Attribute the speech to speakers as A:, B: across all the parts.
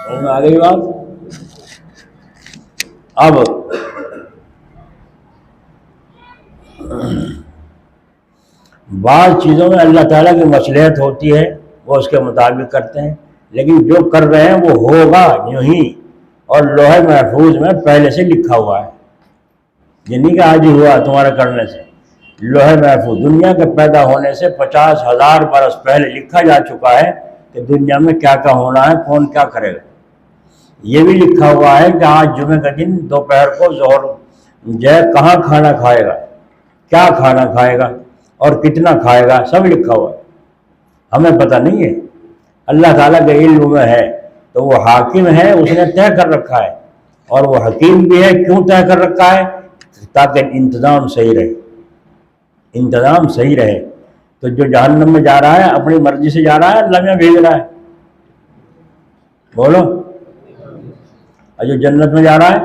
A: آ گئی بات. اب بعض چیزوں میں اللہ تعالیٰ کی مصلحت ہوتی ہے، وہ اس کے مطابق کرتے ہیں، لیکن جو کر رہے ہیں وہ ہوگا یوں ہی، اور لوح محفوظ میں پہلے سے لکھا ہوا ہے. یہ نہیں کہ آج ہی ہوا تمہارے کرنے سے، لوح محفوظ دنیا کے پیدا ہونے سے 50,000 برس پہلے لکھا جا چکا ہے کہ دنیا میں کیا کیا ہونا ہے، کون کیا کرے گا. یہ بھی لکھا ہوا ہے کہ آج جمعے کا دن دوپہر کو ظہر جو ہے کہاں کھانا کھائے گا، کیا کھانا کھائے گا اور کتنا کھائے گا، سب لکھا ہوا ہے. ہمیں پتہ نہیں ہے، اللہ تعالیٰ کے علم میں ہے. تو وہ حاکم ہے، اس نے طے کر رکھا ہے، اور وہ حکیم بھی ہے. کیوں طے کر رکھا ہے؟ تاکہ انتظام صحیح رہے. انتظام صحیح رہے. تو جو جہنم میں جا رہا ہے اپنی مرضی سے جا رہا ہے، اللہ میں بھیج رہا ہے. بولو. اور جو جنت میں جا رہا ہے،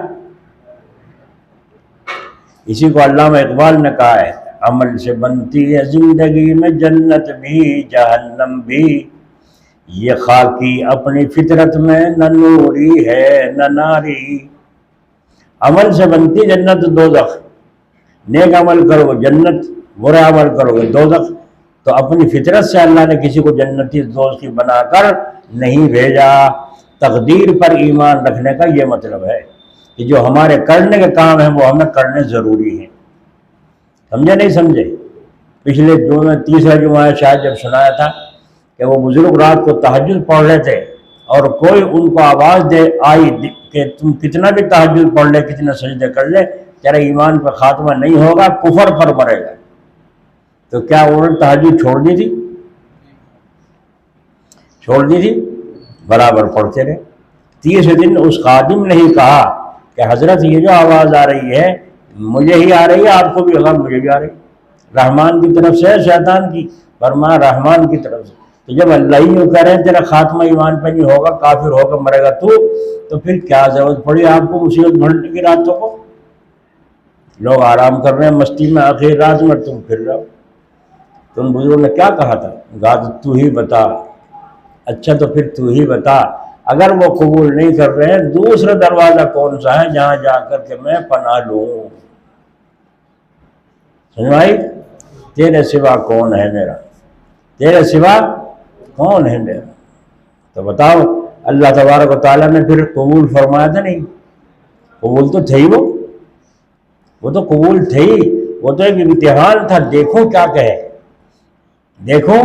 A: اسی کو علامہ اقبال نے کہا ہے، عمل سے بنتی ہے زندگی میں جنت بھی جہنم بھی، یہ خاکی اپنی فطرت میں نہ نوری ہے نہ ناری. عمل سے بنتی جنت دوزخ. نیک عمل کرو گے جنت، برا عمل کرو گے دوزخ. تو اپنی فطرت سے اللہ نے کسی کو جنتی دوزخی بنا کر نہیں بھیجا. تقدیر پر ایمان رکھنے کا یہ مطلب ہے کہ جو ہمارے کرنے کے کام ہیں وہ ہمیں کرنے ضروری ہیں. سمجھے نہیں سمجھے؟ پچھلے جمعے تیسرا جمعہ شاید جب سنایا تھا کہ وہ بزرگ رات کو تہجد پڑھ رہے تھے، اور کوئی ان کو آواز دے آئی کہ تم کتنا بھی تہجد پڑھ لے، کتنا سجدے کر لے، تیرا ایمان پر خاتمہ نہیں ہوگا، کفر پر مرے گا. تو کیا انہوں نے تہجد چھوڑ دی تھی؟ چھوڑ دی تھی؟ برابر پڑھتے رہے. تیسرے دن اس خادم نے ہی کہا کہ حضرت یہ جو آواز آ رہی ہے مجھے ہی آ رہی ہے، آپ کو بھی ہوگا، مجھے بھی آ رہی ہے. رحمان کی طرف سے شیطان کی؟ فرمایا رحمان کی طرف سے. تو جب اللہ ہی یوں کہہ رہے ہیں تیرا خاتمہ ایمان پہ نہیں ہوگا، کافر ہو کر مرے گا تو پھر کیا ضرورت پڑی آپ کو مصیبت بھرنے کی راتوں کو؟ لوگ آرام کر رہے ہیں مستی میں، آخر رات میں تم پھر رہے ہو. تم بزرگ نے کیا کہا تھا؟ کہا تو ہی بتا. اچھا تو پھر تو ہی بتا، اگر وہ قبول نہیں کر رہے ہیں دوسرا دروازہ کون سا ہے جہاں جا کر کے میں پناہ لوں؟ سنوائی؟ تیرے سوا کون ہے میرا، تیرے سوا کون ہے میرا. تو بتاؤ اللہ تبارک و تعالیٰ نے پھر قبول فرمایا تھا نہیں؟ قبول تو تھے ہی، وہ تو قبول تھے ہی. وہ تو ایک امتحان تھا، دیکھو کیا کہے. دیکھو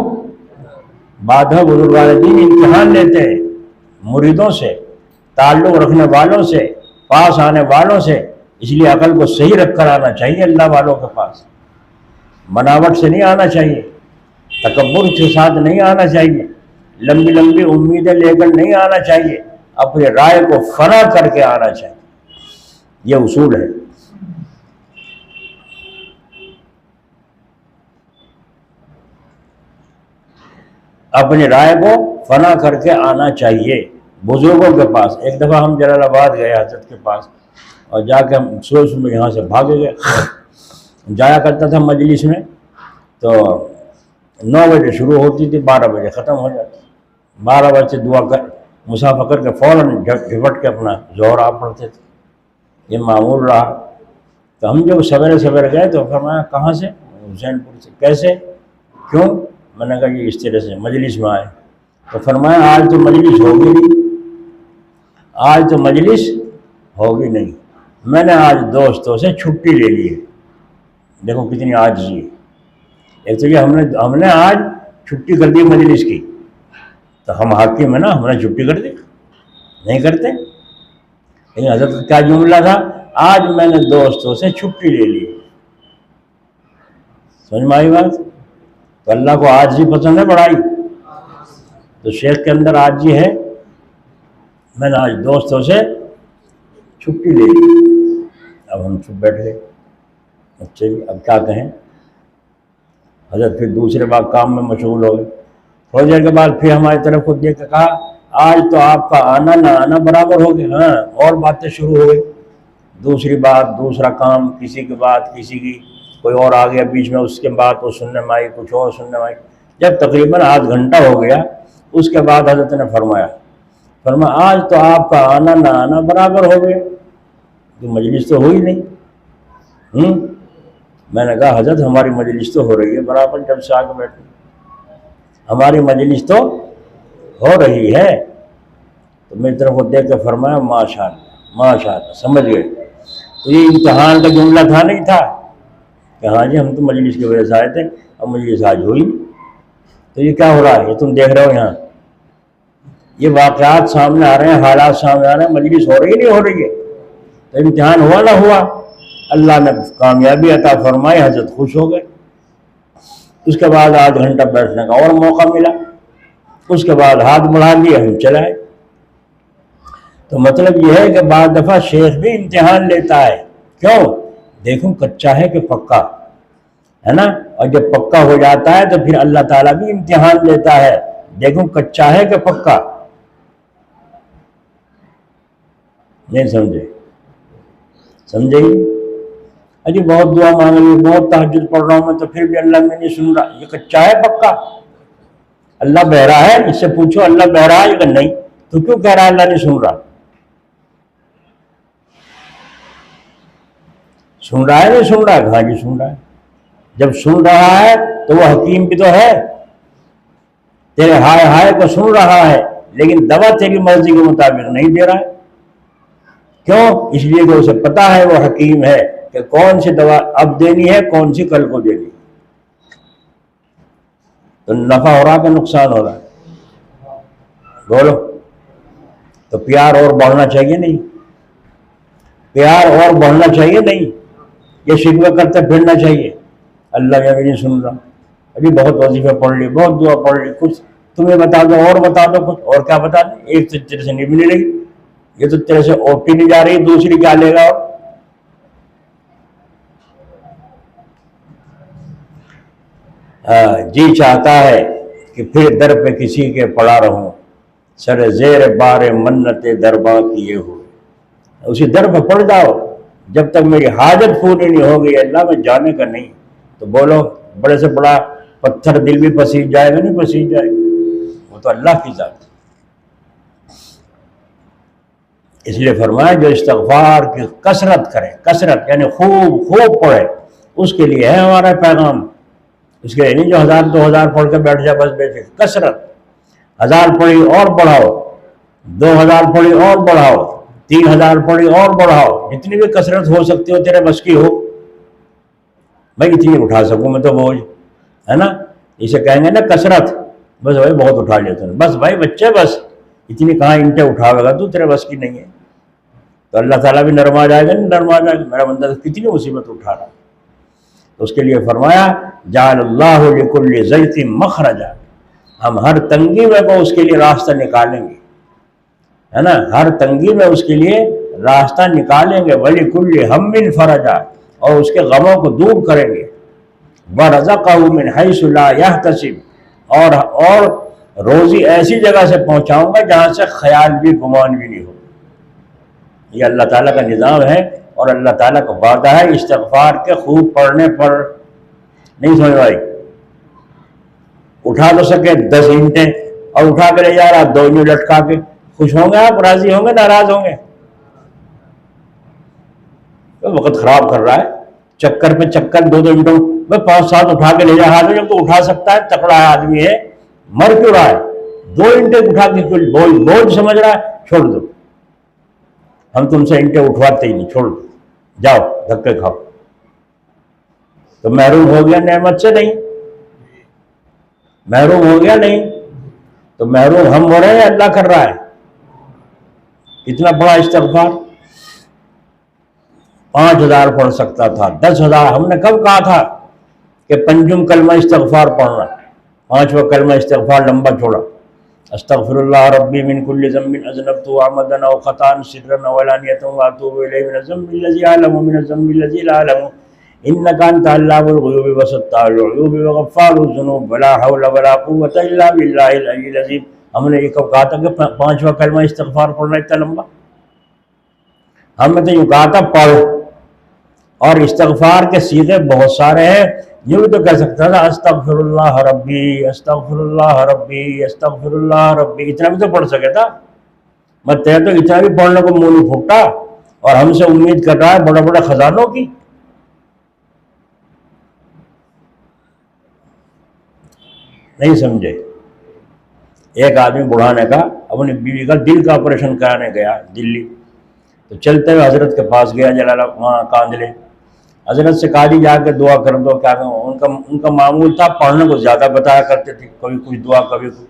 A: بادہ بزرگان دین امتحان لیتے ہیں مریدوں سے، تعلق رکھنے والوں سے، پاس آنے والوں سے. اس لیے عقل کو صحیح رکھ کر آنا چاہیے اللہ والوں کے پاس. بناوٹ سے نہیں آنا چاہیے، تکبر کے ساتھ نہیں آنا چاہیے، لمبی لمبی امیدیں لے کر نہیں آنا چاہیے، اپنی رائے کو فنا کر کے آنا چاہیے. یہ اصول ہے. اپنی رائے کو فنا کر کے آنا چاہیے بزرگوں کے پاس. ایک دفعہ ہم جلال آباد گئے حضرت کے پاس، اور جا کے ہم سوچ میں یہاں سے بھاگے گئے. جایا کرتا تھا مجلس میں تو 9 بجے شروع ہوتی تھی، 12 بجے ختم ہو جاتی. 12 بجے سے دعا کر مسافہ کر کے فوراً جھپٹ کے اپنا ظہر آپ پڑھتے تھے. یہ معمول رہا. تو ہم جب سویرے سویرے گئے تو فرمایا کہاں سے؟ حسین پور سے. کیسے؟ کیوں؟ میں نے کہا یہ اس طرح سے مجلس میں آئے. تو فرمایا آج تو مجلس ہوگی نہیں، آج تو مجلس ہوگی نہیں. میں نے آج دوستوں سے چھٹی لے لی ہے. دیکھو کتنی عاجزی ہے. ایک تو یہ ہم نے آج چھٹی کر دی مجلس کی، تو ہم حاکم ہیں نا، ہم نے چھٹی کر دی؟ نہیں کرتے. لیکن حضرت کا کیا جملہ تھا؟ آج میں نے دوستوں سے چھٹی لے لی. سمجھ میں آئی بات؟ تو اللہ کو عاجزی پسند ہے بڑائی؟ تو شیخ کے اندر عاجزی ہے. میں نے آج دوستوں سے چھٹی لے لی. اب ہم چپ بیٹھ گئے. اچھا جی اب کیا کہیں؟ حضرت پھر دوسرے بات کام میں مشغول ہو گئے. تھوڑی دیر کے بعد پھر ہماری طرف خود دیکھ کے کہا آج تو آپ کا آنا نہ آنا برابر ہو گیا. ہاں، اور باتیں شروع ہو گئی. دوسری بات، دوسرا کام، کسی کی بات، کسی کی کوئی اور آ گیا بیچ میں، اس کے بعد وہ سننے میں آئی، کچھ اور سننے میں آئی. جب تقریباً آدھ گھنٹہ ہو گیا اس کے بعد حضرت نے فرمایا آج تو آپ کا آنا نہ آنا برابر ہو گیا، تو مجلس تو ہوئی نہیں۔ میں نے کہا حضرت ہماری مجلس تو ہو رہی ہے برابر، جب سے آ کے بیٹھے ہماری مجلس تو ہو رہی ہے۔ تو میری طرف کو دیکھ کے فرمایا ماشاء اللہ ماشاء اللہ، سمجھ گئے تو یہ امتحان کا جملہ تھا نہیں تھا کہ ہاں جی ہم تو مجلس کی وجہ سے آئے تھے، اب مجلس آج ہوئی نہیں۔ تو یہ کیا ہو رہا ہے؟ یہ تم دیکھ رہے ہو یہاں یہ واقعات سامنے آ رہے ہیں، حالات سامنے آ رہے ہیں، مجلس ہو رہی نہیں ہو رہی ہے، تو امتحان ہوا نہ ہوا، اللہ نے کامیابی عطا فرمائی، حضرت خوش ہو گئے۔ اس کے بعد آدھ گھنٹہ بیٹھنے کا اور موقع ملا، اس کے بعد ہاتھ بڑھا دیے، ہم چلائے۔ تو مطلب یہ ہے کہ بعض دفعہ شیخ بھی امتحان لیتا ہے، کیوں؟ دیکھوں کچا ہے کہ پکا ہے نا، اور جب پکا ہو جاتا ہے تو پھر اللہ تعالیٰ بھی امتحان لیتا ہے، دیکھوں کچا ہے کہ پکا۔ نہیں سمجھے؟ سمجھے ہی؟ اجی بہت دعا مانگ رہی، بہت تہجد پڑھ رہا ہوں میں، تو پھر بھی اللہ میں نہیں سن رہا، یہ کچا ہے پکا؟ اللہ بہرا ہے؟ اس سے پوچھو اللہ بہرا ہے کہ نہیں، تو کیوں کہہ رہا ہے اللہ نہیں سن رہا؟ سن رہا ہے نہیں سن رہا ہے؟ ہاں جی سن رہا ہے۔ جب سن رہا ہے تو وہ حکیم بھی تو ہے، تیرے ہائے ہائے کو سن رہا ہے، لیکن دوا تیری مرضی کے مطابق نہیں دے رہا ہے۔ کیوں؟ اس لیے کہ اسے پتا ہے وہ حکیم ہے کہ کون سی دوا اب دینی ہے، کون سی کل کو دینی ہے۔ تو نفع ہو رہا کہ نقصان ہو رہا ہے؟ بولو۔ تو پیار اور بڑھنا چاہیے نہیں؟ پیار اور بڑھنا چاہیے نہیں؟ یہ شکوہ کرتے پھرنا چاہیے اللہ یہ بھی نہیں سن رہا، ابھی بہت وظیفہ پڑھ لی، بہت دعا پڑھ لی، کچھ تمہیں بتا دو اور بتا دو کچھ اور، کیا بتا دیں؟ ایک تو تیرے سے نہیں ملے گی، یہ تو تیرے سے اوٹی نہیں جا رہی، دوسری کیا لے گا؟ جی چاہتا ہے کہ پھر در پہ کسی کے پڑا رہوں، سر زیر بار منت درباں کیے ہوئے، اسی در پہ پڑ جاؤ جب تک میری حاجت پوری نہیں ہوگی، اللہ میں جانے کا نہیں۔ تو بولو بڑے سے بڑا پتھر دل بھی پسیج جائے گا نہیں پسیج جائے گا، وہ تو اللہ کی ذات ہے۔ اس لیے فرمایا جو استغفار کی کثرت کرے، کثرت یعنی خوب خوب پڑھے، اس کے لیے ہے ہمارا پیغام۔ اس کے لیے نہیں جو 1000 2000 پڑھ کے بیٹھ جائے بس بیٹھے، کثرت 1000 پڑھی اور بڑھاؤ، 2000 پڑھی اور بڑھاؤ، 3000 پڑھی اور بڑھاؤ، جتنی بھی کثرت ہو سکتی ہو تیرے بس کی ہو۔ بھائی اتنی اٹھا سکوں میں تو بوجھ ہے نا، اسے کہیں گے نا کثرت، بس بھائی بہت اٹھا لیتے ہیں، بس بھائی بچے بس اتنی کہاں انٹیں اٹھاوے گا تو، تیرے بس کی نہیں ہے۔ تو اللہ تعالیٰ بھی نرما جائے گا، نہیں نرما جائے گا، میرا بندہ کتنی مصیبت اٹھا رہا ہے۔ تو اس کے لیے فرمایا جعل اللہ لکل ضیق مخرجا، ہم ہر تنگی میں کو اس کے لیے راستہ نکالیں گے، ہے نا، ہر تنگی میں اس کے لیے راستہ نکالیں گے، وَلِكُلِّ هَمٍّ فَرَجًا، اور اس کے غموں کو دور کریں گے، وَرَزَقَهُ مِنْ حَيْثُ لَا يَحْتَسِبُ، اور روزی ایسی جگہ سے پہنچاؤں گا جہاں سے خیال بھی گمان بھی نہیں ہو۔ یہ اللہ تعالیٰ کا نظام ہے اور اللہ تعالیٰ کا وعدہ ہے استغفار کے خوب پڑھنے پر۔ نہیں سمجھ بھائی؟ اٹھا تو سکے 10 اینٹیں اور اٹھا کے لے جا رہا 2 یوں لٹکا کے، خوش ہوں گے آپ؟ راضی ہوں گے؟ ناراض ہوں گے؟ وقت خراب کر رہا ہے، چکر پہ چکر، 2 اینٹوں میں 5 7 اٹھا کے لے جا رہا ہے، جب تو اٹھا سکتا ہے، تکڑا ہے آدمی ہے، مر کیوں رہا ہے؟ 2 اینٹیں اٹھا کے بوجھ سمجھ رہا ہے، چھوڑ دو، ہم تم سے اینٹیں اٹھواتے ہی نہیں، چھوڑ دو، جاؤ دھکے کھاؤ۔ تو محروم ہو گیا نعمت سے؟ نہیں محروم ہو گیا؟ نہیں۔ تو محروم ہم ہو رہے ہیں، اللہ کر رہا ہے۔ کتنا بڑا استغفار، 5000 پڑھ سکتا تھا، 10,000۔ ہم نے کب کہا تھا کہ پنجم کلمہ استغفار پڑھنا، 5واں کلمہ استغفار لمبا چھوڑا، استغفر اللہ ربی من کل ذنب اذنبت عمدا او خطا سرا وعلانیۃ واتوب الیہ من الذنب الذی اعلم ومن الذنب الذی لا اعلم انک انت علام الغیوب وستار العیوب وغفار الذنوب ولا حول ولا قوۃ الا باللہ العلی العظیم۔ ہم نے یہ کب کہا تھا کہ 5واں کلمہ استغفار پڑھنا اتنا لمبا؟ ہم نے تو یوں کہا تھا پڑھ، اور استغفار کے صیغے بہت سارے ہیں، یہ بھی تو کہہ سکتا تھا استغفر اللہ ربی، استغفر اللہ ربی، استغفر اللہ ربی، اتنا بھی تو پڑھ سکے تھا۔ میں تیرے تو اتنا بھی پڑھنے کو منہ نہیں پھوٹا اور ہم سے امید کر رہا ہے بڑا بڑا خزانوں کی. نہیں سمجھے. ایک آدمی بڑھانے کا اپنی بیوی کا دل کا آپریشن کرانے گیا دلی، تو چلتے ہوئے حضرت کے پاس گیا جلالہ وہاں کاندلے. حضرت سے کہا جی جا کے دعا کر دو. کیا ان کا معمول تھا پڑھنے کو زیادہ بتایا کرتے تھے، کبھی کچھ دعا کبھی کچھ.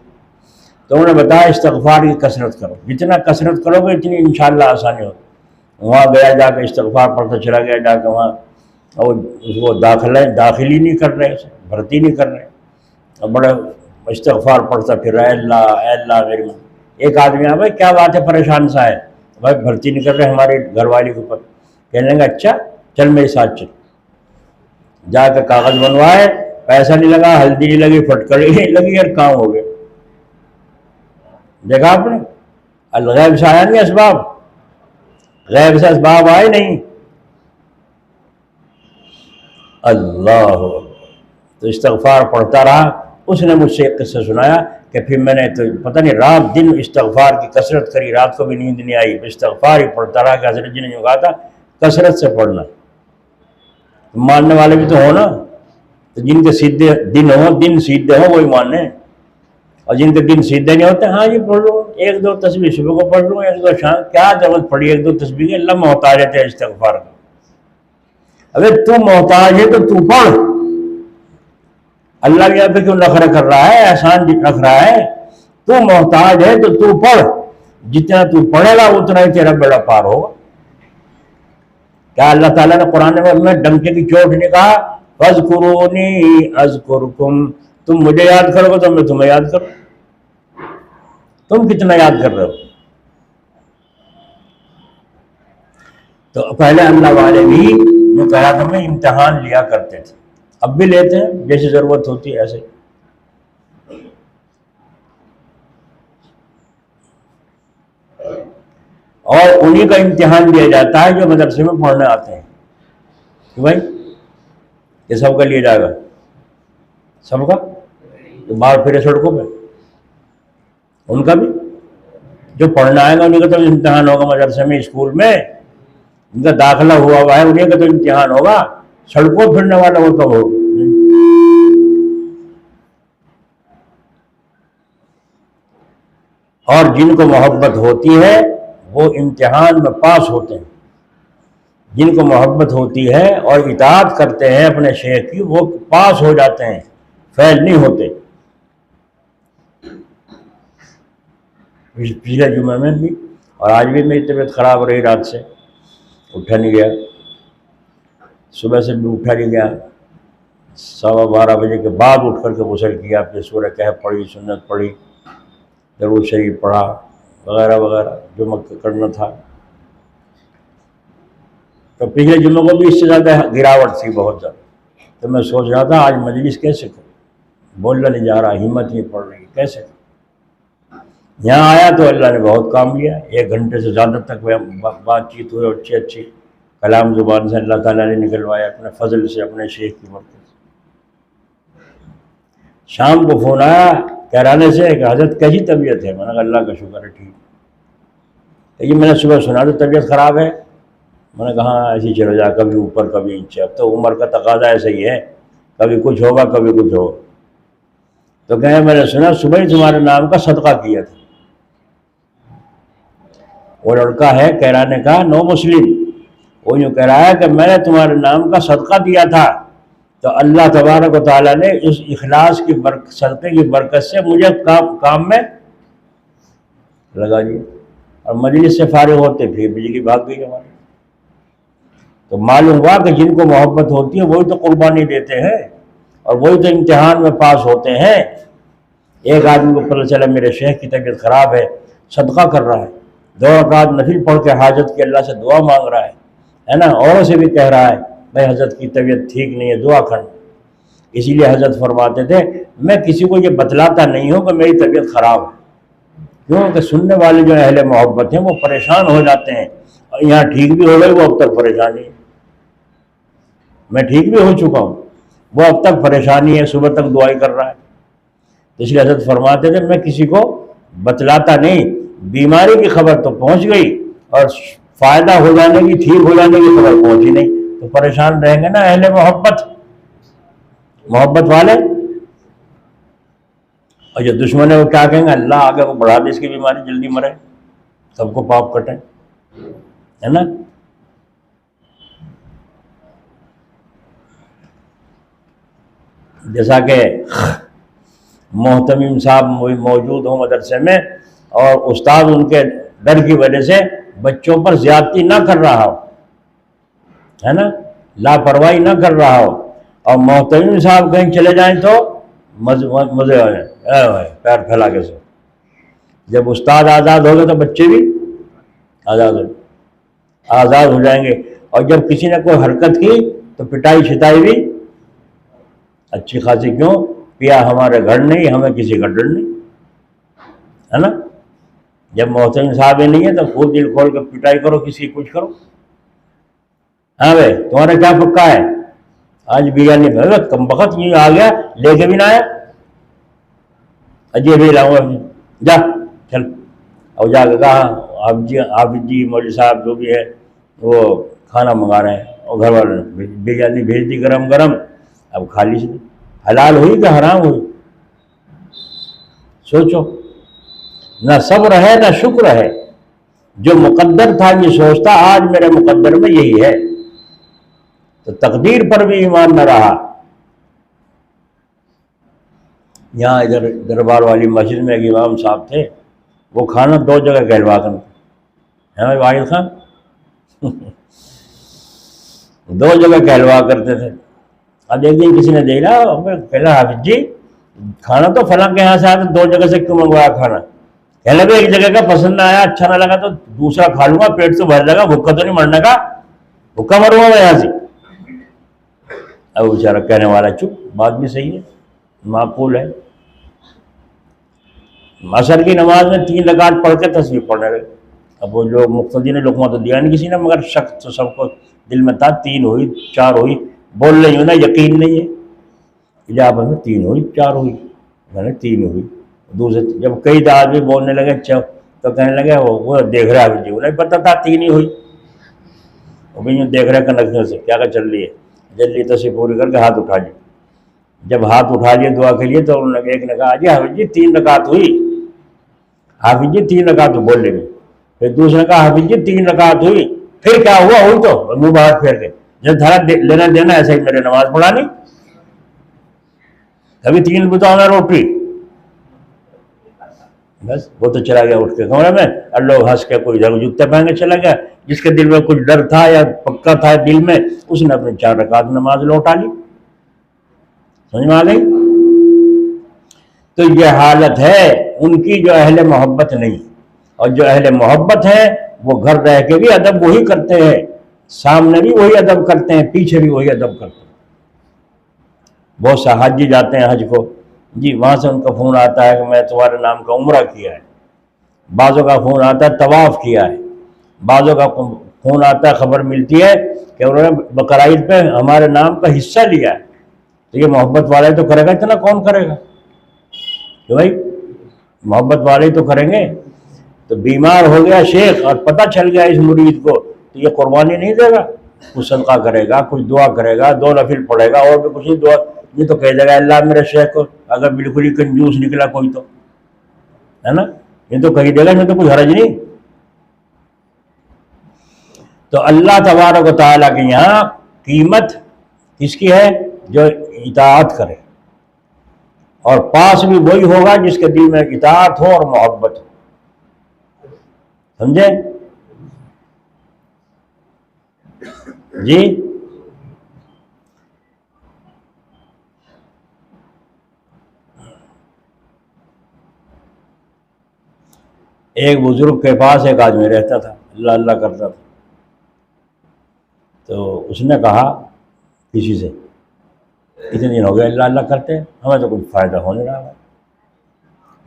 A: تو انہوں نے بتایا استغفار کی کثرت کرو، جتنا کثرت کرو گے اتنی انشاءاللہ آسانی ہوگی. وہاں گیا جا کے استغفار پڑھتا چلا گیا. جا کے وہاں اس کو داخلی نہیں کر رہے، بھرتی نہیں کر رہے، اور بڑے استغفار پڑھتا پھر اے اللہ میری ماں. ایک آدمی آ بھائی کیا بات ہے پریشان سا ہے، بھائی بھرتی نہیں کر رہے ہمارے گھر والی کے اوپر. کہنے لگا اچھا چل میرے ساتھ چل. جا کے کاغذ بنوائے، پیسہ نہیں لگا، ہلدی نہیں لگی، پھٹکڑی نہیں لگی، اور کام ہو گیا. دیکھا آپ نے الغیب سے آیا نہیں اسباب، غیب سے اسباب آئے نہیں. اللہ. تو استغفار پڑھتا رہا. اس نے مجھ سے ایک قصہ سنایا کہ پھر میں نے تو پتہ نہیں رات دن استغفار کی کثرت کری، رات کو بھی نیند نہیں آئی، استغفار ہی پڑھتا رہا. کہ حضرت جی نے جو کہا تھا کثرت سے پڑھنا. ماننے والے بھی تو ہو نا، تو جن کے سیدھے دن سیدھے ہوں وہی ماننے، اور جن کے دن سیدھے نہیں ہوتے ہاں جی پڑھ لو ایک دو تسبیح صبح کو پڑھ لوں، ایک دو شام، کیا ضرورت پڑی ایک دو تسبیح کی. اللہ محتاج ہے استغفار کا. اگر تو محتاج ہے تو تو پڑھ. اللہ یہاں پہ کیوں نخرہ کر رہا ہے، احسان رکھ رہا ہے. تو محتاج ہے تو تو پڑھ. جتنا تو پڑھے گا اتنا ہی تیرا بیڑا پار ہوگا. کیا اللہ تعالیٰ نے قرآن میں ڈنکے کی چوٹ نے کہا فَاذْكُرُونِي أَذْكُرْكُمْ، تم مجھے یاد کرو گے تو میں تمہیں یاد کروں. تم کتنا یاد کر رہے ہو؟ تو پہلے اللہ والے بھی جو کہا تھا میں امتحان لیا کرتے تھے، اب بھی لیتے ہیں جیسی ضرورت ہوتی ہے ایسے. اور انہی کا امتحان دیا جاتا ہے جو مدرسے میں پڑھنے آتے ہیں کہ بھائی یہ سب کا لیا جائے گا، سب کا جو باہر پھرے سڑکوں پہ ان کا بھی، جو پڑھنا آئے گا انہیں کا تو امتحان ہوگا مدرسے میں اسکول میں، ان کا داخلہ ہوا ہے انہیں کا تو امتحان ہوگا. سڑکوں پھرنے والا وہ کب ہوگا؟ اور جن کو محبت ہوتی ہے وہ امتحان میں پاس ہوتے ہیں. جن کو محبت ہوتی ہے اور اطاعت کرتے ہیں اپنے شیخ کی وہ پاس ہو جاتے ہیں، فیل نہیں ہوتے. پچھلے جمعے میں بھی اور آج بھی میری طبیعت خراب رہی، رات سے اٹھا نہیں گیا، صبح سے بھی اٹھا نہیں گیا. 12:15 بجے کے بعد اٹھ کر کے غسل کیا، پھر سورہ کہف پڑھی، سنت پڑھی، درود شریف پڑھا وغیرہ وغیرہ جو کرنا تھا. تو پچھلے جمعے کو بھی اس سے زیادہ گراوٹ تھی بہت زیادہ. تو میں سوچ رہا تھا آج مجلس کیسے کروں، بولنا نہیں جا رہا، ہمت نہیں پڑ رہی، کیسے کروں. یہاں آیا تو اللہ نے بہت کام لیا. 1 گھنٹے سے زیادہ تک بات چیت ہوئی، اچھی کلام زبان سے اللہ تعالیٰ نے نکلوایا اپنے فضل سے، اپنے شیخ کی برکت سے. شام کو فون آیا کہرانے سے کہ حضرت کیسی طبیعت ہے؟ میں نے کہا اللہ کا شکر ہے ٹھیک. لیکن میں نے صبح سنا تو طبیعت خراب ہے. میں نے کہا ہاں ایسی چلو جا، کبھی اوپر کبھی نیچے، اب تو عمر کا تقاضا ایسا ہی ہے، کبھی کچھ ہوگا کبھی کچھ ہوگا. تو کہیں میں نے سنا صبح ہی تمہارے نام کا صدقہ کیا تھا. وہ لڑکا ہے کہرانے کا نو مسلم، وہ یوں کہہ رہا ہے کہ میں نے تمہارے نام کا صدقہ دیا تھا تو اللہ تبارک و تعالیٰ نے اس اخلاص کی صدقے کی برکت سے مجھے کام میں لگا دیا. اور مجلس سے فارغ ہوتے پھر بجلی بھاگ گئی ہماری. تو معلوم ہوا کہ جن کو محبت ہوتی ہے وہی تو قربانی دیتے ہیں اور وہی تو امتحان میں پاس ہوتے ہیں. ایک آدمی کو پتہ چلا میرے شیخ کی طبیعت خراب ہے، صدقہ کر رہا ہے، 2 رکعت نفل پڑھ کے حاجت کی اللہ سے دعا مانگ رہا ہے نا، اوروں سے بھی کہہ رہا ہے بھائی حضرت کی طبیعت ٹھیک نہیں ہے دعا کرنا. اسی لیے حضرت فرماتے تھے میں کسی کو یہ بتلاتا نہیں ہوں کہ میری طبیعت خراب ہے، کیونکہ سننے والے جو اہل محبت ہیں وہ پریشان ہو جاتے ہیں. اور یہاں ٹھیک بھی ہو گئی وہ اب تک پریشانی ہے، میں ٹھیک بھی ہو چکا ہوں وہ اب تک پریشانی ہے، صبح تک دعائی کر رہا ہے. اس لیے حضرت فرماتے تھے میں کسی کو بتلاتا نہیں بیماری کی خبر تو پہنچ گئی اور فائدہ ہو جانے کی، ٹھیک ہو جانے کی خبر پہنچی نہیں، تو پریشان رہیں گے نا اہل محبت والے۔ اور جو دشمن ہے وہ کیا کہیں گے؟ اللہ آگے کو بڑھا دے اس کی بیماری، جلدی مرے، سب کو پاپ کٹے، ہے نا۔ جیسا کہ محتمم صاحب موجود ہوں مدرسے میں اور استاد ان کے ڈر کی وجہ سے بچوں پر زیادتی نہ کر رہا ہو، ہے نا، لاپرواہی نہ کر رہا ہو، اور محتمم صاحب کہیں چلے جائیں تو مزے ہو جائیں، پیر پھیلا کے سے۔ جب استاد آزاد ہوگا تو بچے بھی آزاد ہو جائیں گے، اور جب کسی نے کوئی حرکت کی تو پٹائی شٹائی بھی اچھی خاصی، کیوں؟ پیا ہمارے گھر نہیں، ہمیں کسی کا ڈر نہیں، ہے نا۔ جب محسن صاحب نہیں ہے تو خود دل کھول کے پٹائی کرو، کسی کی کچھ کرو۔ ہاں بھائی تمہارا کیا پکا ہے؟ آج بریانی کم بخت یہ آ گیا، لے کے بھی نہ آیا، اجے بھی لاؤں گا، جا چل، اور جا کے کہا حافظ جی مولوی صاحب جو بھی ہے وہ کھانا منگا رہے ہیں، اور گھر والوں نے بریانی بھیج دی گرم گرم، اب کھا لیجیے۔ حلال ہوئی کہ حرام ہوئی؟ سوچو، نہ صبر ہے نہ شکر ہے۔ جو مقدر تھا یہ سوچتا آج میرے مقدر میں یہی ہے، تو تقدیر پر بھی ایمان نہ رہا۔ یہاں ادھر دربار والی مسجد میں ایک امام صاحب تھے، وہ کھانا 2 جگہ کہلوا کر، ہے بھائی واحد خان 2 جگہ کہلوا کرتے تھے۔ اب ایک دن کسی نے دیکھا، کہنا حافظ جی کھانا تو فلاں کے یہاں سے آیا، تو 2 جگہ سے کیوں منگوایا کھانا؟ کہنے لگا ایک جگہ کا پسند نہ آیا، اچھا نہ لگا تو دوسرا کھا لوں گا، پیٹ تو بھر جائے گا، بھوکا تو نہیں مرنے کا، بھوکا مروں گا میں یہاں سے۔ اب بیچارہ کہنے والا چپ، بات بھی صحیح ہے، معقول ہے۔ عصر کی نماز میں 3 رکعت پڑھ کے تسبیح پڑھنے لگے۔ اب وہ لوگ مقتدی نے لقمہ تو دیا نہیں کسی نے، مگر شک تو سب کو دل میں تھا، 3 ہوئی 4 ہوئی، بول رہی ہوں نا یقین نہیں ہے، اجابت میں 3 ہوئی 4 ہوئی، میں نے 3 ہوئی۔ دوسرے جب کئی آدمی بولنے لگے تو کہنے لگے وہ دیکھ رہا ہے جی، انہیں پتا تھا 3 ہی ہوئی، وہ بھی دیکھ رہے کنکشن سے کیا کہ چل رہی ہے، جلدی تصویر پوری کر کے ہاتھ اٹھا لیے۔ جب ہاتھ اٹھا لیے دعا کے لیے تو انہوں نے ایک نے کہا جی حافظ جی 3 رکعت ہوئی، حافظ جی 3 رکعت بول لیں گے۔ پھر دوسرے نے کہا حافظ جی 3 رکعت ہوئی، پھر کیا ہوا؟ ہوئی تو منہ باہر پھیر کے، جب دھڑا لینا دینا ایسے ہی میرے نماز پڑھا نہیں، کبھی 3 بتاؤ میں روٹی، بس وہ تو چلا گیا اٹھ کے کمرے میں، اور لوگ ہنس کے کوئی ادھر جوتے پہن کے چلا گیا۔ جس کے دل میں کچھ ڈر تھا یا پکا تھا دل میں، اس نے اپنی 4 رکعت نماز لوٹا لی۔ سمجھ میں آ گئی؟ تو یہ حالت ہے ان کی جو اہل محبت نہیں، اور جو اہل محبت ہیں وہ گھر رہ کے بھی ادب وہی کرتے ہیں، سامنے بھی وہی ادب کرتے ہیں، پیچھے بھی وہی ادب کرتے ہیں۔ بہت سے حاجی جاتے ہیں حج کو، جی وہاں سے ان کا فون آتا ہے کہ میں تمہارے نام کا عمرہ کیا ہے، بعضوں کا فون آتا ہے طواف کیا ہے، بعضوں کا فون آتا ہے خبر ملتی ہے کہ انہوں نے بقرعید پہ ہمارے نام کا حصہ لیا ہے۔ تو یہ محبت والے تو کرے گا، اتنا کون کرے گا؟ کہ بھائی محبت والے تو کریں گے۔ تو بیمار ہو گیا شیخ اور پتہ چل گیا اس مرید کو، تو یہ قربانی نہیں دے گا، کچھ صدقہ کرے گا، کچھ دعا کرے گا، 2 نفل پڑھے گا، اور بھی کچھ دعا، یہ تو کہہ دے گا اللہ میرے شیخ کو اگر بالکل ہی کنجوس نکلا کوئی تو، ہے نا، یہ تو کہہ دے گا، اس میں تو کچھ حرج نہیں۔ تو اللہ تبارک و تعالیٰ کے یہاں قیمت کس کی ہے؟ جو اطاعت کرے، اور پاس بھی وہی ہوگا جس کے دل میں اطاعت ہو اور محبت ہو۔ سمجھے جی؟ ایک بزرگ کے پاس ایک آدمی رہتا تھا، اللہ اللہ کرتا تھا، تو اس نے کہا کسی سے اتنے دن ہو گئے اللہ اللہ کرتے ہیں، ہمیں تو کچھ فائدہ ہونے رہا،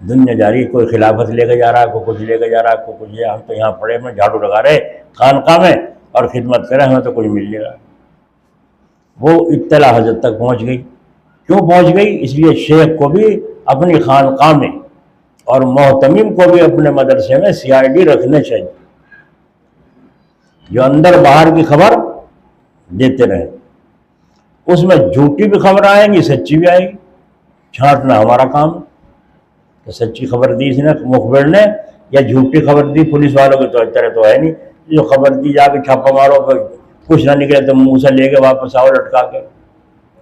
A: دنیا جاری، کوئی خلافت لے کے جا رہا ہے، کوئی کچھ لے کے جا رہا ہے، کوئی کچھ، ہم تو یہاں پڑے میں جھاڑو لگا رہے خانقاہ میں اور خدمت کریں، ہمیں تو کچھ مل نہیں رہا۔ وہ اطلاع حضرت تک پہنچ گئی۔ کیوں پہنچ گئی؟ اس لیے شیخ کو بھی اپنی خانقاہ میں اور محتمم کو بھی اپنے مدرسے میں CID رکھنے چاہیے، جو اندر باہر کی خبر دیتے رہیں۔ اس میں جھوٹی بھی خبر آئیں گی، سچی بھی آئے گی، چھانٹنا ہمارا کام ہے کہ سچی خبر دی اس نے مخبر نے یا جھوٹی خبر دی پولیس والوں کی، تو طرح تو ہے نہیں جو خبر دی جا کے چھاپا مارو پھر کچھ نہ نکلے تو منہ سے لے کے واپس آؤ لٹکا کے،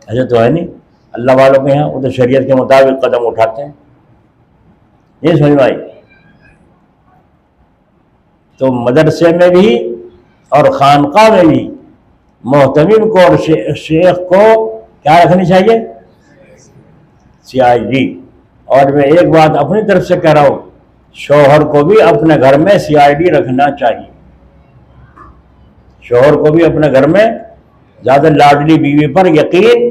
A: ایسا تو ہے نہیں۔ اللہ والوں کے یہاں وہ تو شریعت کے مطابق قدم اٹھاتے ہیں، یہ سمجھ میں آئی؟ تو مدرسے میں بھی اور خانقاہ میں بھی محتمم کو اور شیخ کو کیا رکھنی چاہیے؟ CID۔ اور میں ایک بات اپنی طرف سے کہہ رہا ہوں، شوہر کو بھی اپنے گھر میں CID رکھنا چاہیے۔ شوہر کو بھی اپنے گھر میں زیادہ لاڈلی بیوی پر یقین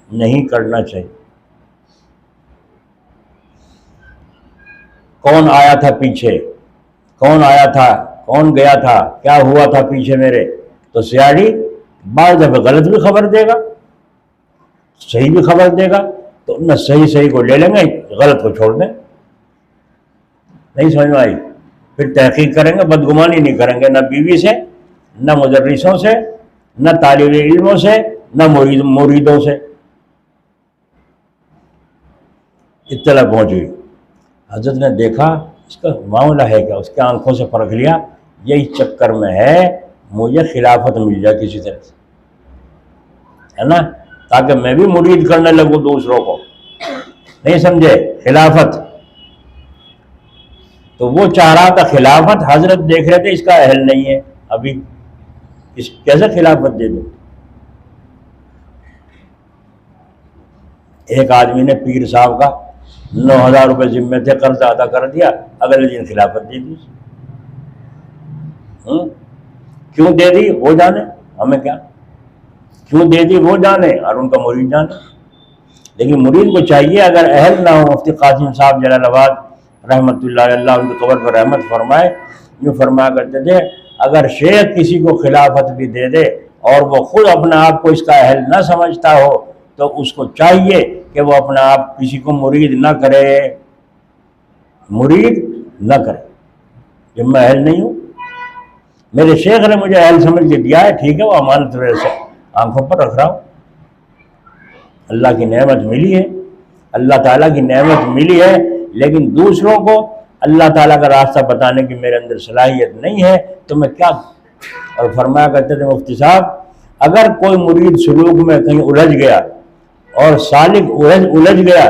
A: نہیں کرنا چاہیے۔ کون آیا تھا پیچھے، کون آیا تھا، کون گیا تھا، کیا ہوا تھا پیچھے میرے، تو CID بعض دفعہ غلط بھی خبر دے گا، صحیح بھی خبر دے گا، تو نہ صحیح کو لے لیں گے، غلط کو چھوڑ دیں۔ نہیں سمجھ میں آئی؟ پھر تحقیق کریں گے، بدگمانی نہیں کریں گے، نہ بیوی سے، نہ مدرسوں سے، نہ طالب علموں سے، نہ مریدوں سے۔ اطلاع پہنچ گئی، حضرت نے دیکھا اس کا معاملہ ہے کیا، اس کے آنکھوں سے پرکھ لیا، یہی چکر میں ہے مجھے خلافت مل جائے کسی طرح سے، ہے نا، تاکہ میں بھی مرید کرنے لگوں دوسروں کو، نہیں سمجھے، خلافت۔ تو وہ چاہ رہا تھا خلافت، حضرت دیکھ رہے تھے اس کا اہل نہیں ہے ابھی، اس کیسے خلافت دے دوں۔ ایک آدمی نے پیر صاحب کا 9,000 روپے ذمے تھے، قرض ادا کر دیا، اگلے دن خلافت دے دی۔ کیوں دے دی وہ جانے، ہمیں کیا، کیوں دے دی وہ جانے اور ان کا مرید جانے۔ لیکن مرید کو چاہیے اگر اہل نہ ہو، مفتی قاسم صاحب جلال آباد رحمۃ اللہ علیہ، اللہ ان کی قبر پر رحمت فرمائے، یوں فرمایا کرتے تھے، اگر شیخ کسی کو خلافت بھی دے دے اور وہ خود اپنے آپ کو اس کا اہل نہ سمجھتا ہو، تو اس کو چاہیے کہ وہ اپنا آپ کسی کو مرید نہ کرے، مرید نہ کرے۔ جب میں اہل نہیں ہوں، میرے شیخ نے مجھے اہل سمجھ کے دیا ہے، ٹھیک ہے، وہ امانت وجہ سے آنکھوں پر رکھ رہا ہوں، اللہ کی نعمت ملی ہے، اللہ تعالیٰ کی نعمت ملی ہے، لیکن دوسروں کو اللہ تعالیٰ کا راستہ بتانے کی میرے اندر صلاحیت نہیں ہے، تو میں کیا۔ اور فرمایا کرتے تھے مفتی صاحب، اگر کوئی مرید سلوک میں کہیں الجھ گیا اور سالک الجھ گیا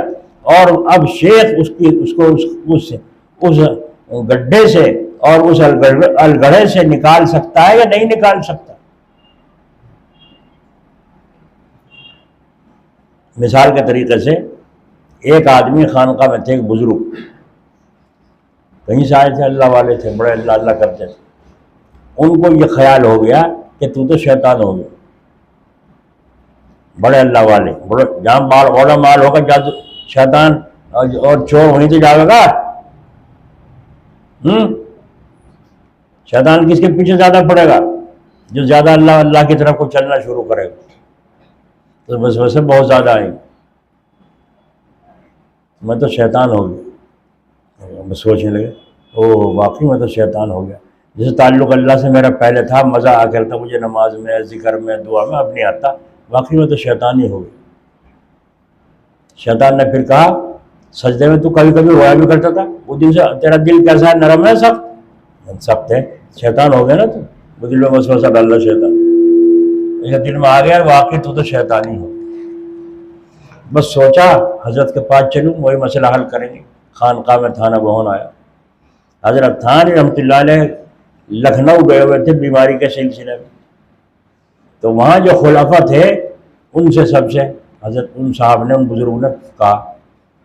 A: اور اب شیخ اس کو اس گڈھے سے اور اس الگڑھے سے نکال سکتا ہے یا نہیں نکال سکتا۔ مثال کے طریقے سے ایک آدمی خانقاہ میں تھے، ایک بزرگ کہیں سے آئے تھے، اللہ والے تھے، بڑے اللہ اللہ کرتے تھے، ان کو یہ خیال ہو گیا کہ تو شیطان ہو گیا، بڑے اللہ والے، بڑے جہاں بڑا مال ہوگا جادو شیطان اور چور وہیں تو جاوے گا۔ شیطان کس کے پیچھے زیادہ پڑے گا؟ جو زیادہ اللہ کی طرف کو چلنا شروع کرے گا، تو بس ویسے بہت زیادہ آئیں گے، میں تو شیطان ہو گیا۔ بس سوچنے لگے، او واقعی میں تو شیطان ہو گیا، جیسے تعلق اللہ سے میرا پہلے تھا، مزہ آ کرتا مجھے نماز میں، ذکر میں، دعا میں، اب نہیں آتا، واقعی میں تو شیطان ہی ہو گیا۔ شیطان نے پھر کہا، سجدے میں تو کبھی کبھی رویا بھی کرتا تھا، وہ دن سے تیرا دل کیسا ہے، نرم ہے، سخت ہے، شیطان ہو گیا نا تو، وہ دل میں وسوسہ ڈالنا شیطان، یہ دل میں آ گیا، واقعی تو شیطان ہی ہو۔ بس سوچا حضرت کے پاس چلوں، وہی مسئلہ حل کریں گے۔ خانقاہ میں تھانہ بہن آیا، حضرت تھانوی رحمۃ اللہ علیہ لکھنؤ گئے ہوئے تھے بیماری کے سلسلے میں، تو وہاں جو خلفاء تھے ان سے سب سے حضرت ان صاحب نے، ان بزرگوں نے کہا،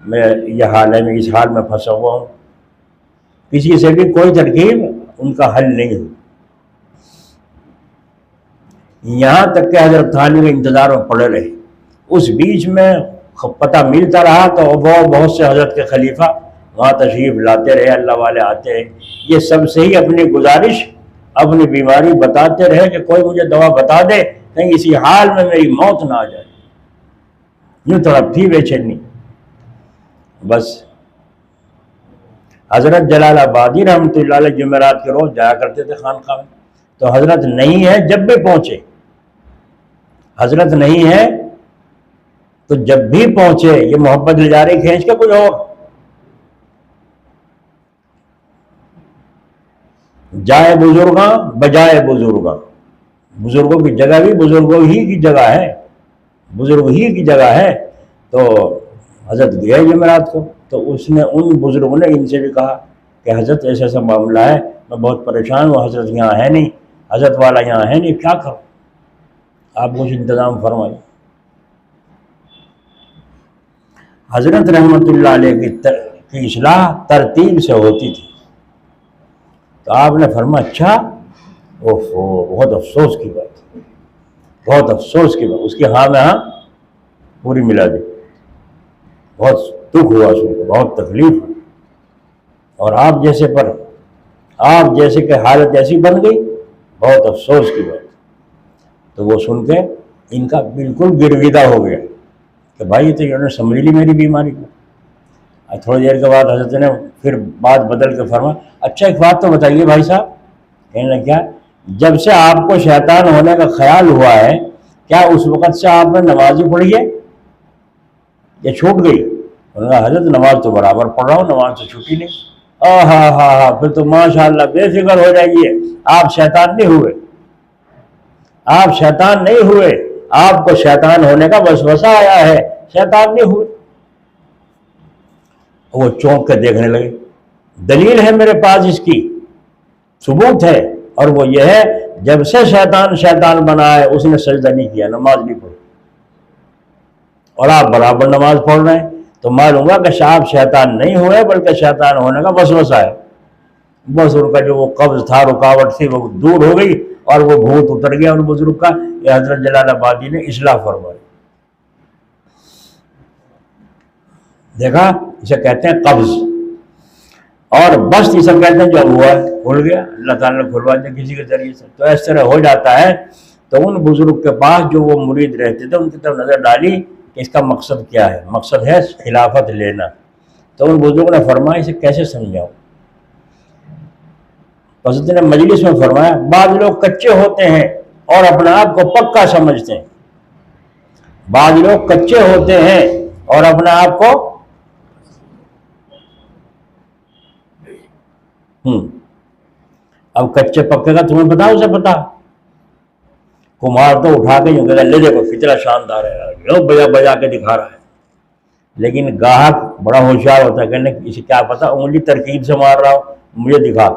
A: میں یہ حال ہے، میں اس حال میں پھنسا ہوا ہوں، کسی سے بھی کوئی ترکیب ان کا حل نہیں ہو۔ یہاں تک کہ حضرت تھانوی کے انتظار میں پڑے رہے، اس بیچ میں پتہ ملتا رہا تو بہت سے حضرت کے خلیفہ وہاں تشریف لاتے رہے، اللہ والے آتے رہے، یہ سب سے ہی اپنی گزارش، اپنی بیماری بتاتے رہے کہ کوئی مجھے دوا بتا دے، کہیں اسی حال میں میری موت نہ آ جائے، یوں تڑپ تھی بے چینی۔ بس حضرت جلال آبادی رحمۃ اللہ علیہ جمعرات کے روز جایا کرتے تھے خانقاہ میں. تو حضرت نہیں ہے جب بھی پہنچے، حضرت نہیں ہے تو جب بھی پہنچے یہ محبت لے جا رہی کھینچ کے کچھ اور. جائے بزرگاں بجائے بزرگاں، بزرگوں کی جگہ بھی بزرگوں ہی کی جگہ ہے، بزرگ ہی کی جگہ ہے. تو حضرت گئے جمعرات کو، تو اس نے ان بزرگوں نے ان سے بھی کہا کہ حضرت ایسا ایسا معاملہ ہے، میں بہت پریشان ہوں، حضرت یہاں ہے نہیں، حضرت والا یہاں ہے نہیں، کیا کروں، آپ کچھ انتظام فرمائیں. حضرت رحمۃ اللہ علیہ کی اصلاح ترتیب سے ہوتی تھی. تو آپ نے فرمایا اچھا، اوہو بہت افسوس کی بات، بہت افسوس کی بات. اس کی ہاں میں ہاں پوری ملا دی. بہت دکھ ہوا سن کے، بہت تکلیف ہوئی، اور آپ جیسے کہ حالت ایسی بن گئی، بہت افسوس کی بات. تو وہ سن کے ان کا بالکل گرویدہ ہو گیا کہ بھائی یہ تو انہوں نے سمجھ لی میری بیماری کو. تھوڑی دیر کے بعد حضرت نے پھر بات بدل کے فرمایا اچھا ایک بات تو بتائیے بھائی صاحب. کہنے لگا کیا؟ جب سے آپ کو شیطان ہونے کا خیال ہوا ہے کیا اس وقت سے آپ نے نماز ہی پڑھی ہے یا چھوٹ گئی؟ انہوں نے کہا حضرت نماز تو برابر پڑھ رہا ہوں، نماز تو چھوٹی نہیں. ہاں پھر تو ماشاءاللہ بے فکر ہو جائیے، آپ شیطان نہیں ہوئے، آپ شیطان نہیں ہوئے، آپ کو شیطان ہونے کا وسوسہ آیا ہے، شیطان نہیں ہوئے. وہ چونک کے دیکھنے لگے. دلیل ہے میرے پاس، اس کی ثبوت ہے، اور وہ یہ ہے جب سے شیطان بنا ہے اس نے سجدہ نہیں کیا، نماز نہیں پڑھی، اور آپ برابر نماز پڑھ رہے ہیں. تو معلوم ہوا کہ آپ شیطان نہیں ہوئے بلکہ شیطان ہونے کا وسوسہ ہے. بس ان کا جو وہ قبض تھا، رکاوٹ تھی، وہ دور ہو گئی اور وہ بھوت اتر گیا ان بزرگ کا. یہ حضرت جلال آبادی نے اصلاح فرمائی. دیکھا، اسے کہتے ہیں قبض. اور بس یہ سب کہتے ہیں جو ہوا ہے کھل گیا، اللہ تعالیٰ نے کھلوا دیا کسی کے ذریعے سے. تو اس طرح ہو جاتا ہے. تو ان بزرگ کے پاس جو وہ مرید رہتے تھے ان کی طرف نظر ڈالی کہ اس کا مقصد کیا ہے. مقصد ہے خلافت لینا. تو ان بزرگوں نے فرمایا اسے کیسے سمجھاؤں. حضرت نے مجلس میں فرمایا بعض لوگ کچے ہوتے ہیں اور اپنے آپ کو پکا سمجھتے ہیں، بعض لوگ کچے ہوتے ہیں اور اپنے آپ کو اب کچے پکے کا تمہیں پتا، اسے پتا کمار تو اٹھا کے یوں کہتا لے دیکھو کتنا شاندار ہے، یوں بجا بجا کے دکھا رہا ہے. لیکن گاہک بڑا ہوشیار ہوتا ہے، کہنے اسے کیا پتا انگلی ترکیب سے مار رہا ہو، مجھے دکھا.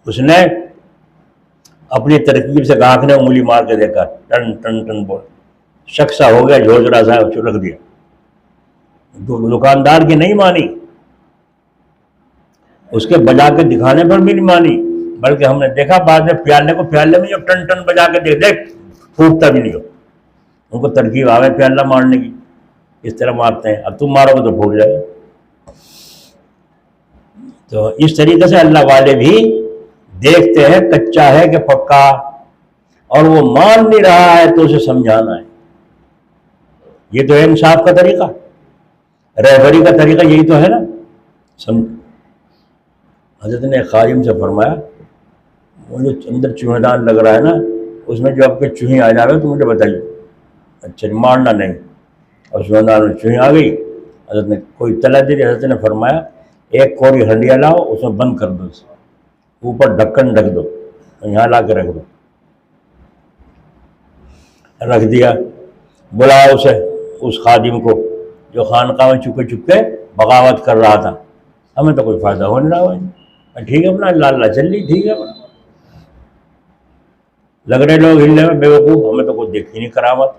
A: اس نے اپنی ترکیب سے گاہک نے انگلی مار کے دیکھا، ٹن ٹن ٹن بول شخصا ہو گیا، جھوجھڑا سا رکھ دیا. دکاندار کی نہیں مانی، اس کے بجا کے دکھانے پر بھی نہیں مانی، بلکہ ہم نے دیکھا بعد میں پیالے میں جو ٹن ٹن بجا کے دیکھ پھوٹتا بھی نہیں ہو. ان کو ترکیب آ گئی پیالہ مارنے کی، اس طرح مارتے ہیں. اب تم مارو گے تو پھوٹ جائے گا. تو اس طریقے سے اللہ والے بھی دیکھتے ہیں کچا ہے کہ پکا، اور وہ مان نہیں رہا ہے تو اسے سمجھانا ہے. یہ تو ہے انصاف کا طریقہ، رہبری کا طریقہ یہی تو ہے نا. حضرت نے خادم سے فرمایا مجھے اندر چوہے دان لگ رہا ہے نا، اس میں جو آپ کے چوہی آ جائے تو مجھے بتائیے. اچھا مارنا نہیں. اور چوہے دان میں چوہی آ گئی، حضرت نے کوئی اطلاع دی. حضرت نے فرمایا ایک کوری ہنڈیا لاؤ، اس میں بند کر دو، اسے اوپر ڈھکن ڈھک دو، یہاں لا کے رکھ دو. رکھ دیا. بلاؤ اسے، اس خادم کو جو خانقاہ میں چپکے چپکے بغاوت کر رہا تھا. ہمیں تو کوئی فائدہ ہو نہیں رہا ہے، ٹھیک ہے اپنا اللہ چل لی، ٹھیک ہے اپنا لگ رہے لوگ ہلنے میں بیوقوف، ہمیں تو کوئی دیکھ ہی نہیں کرامت.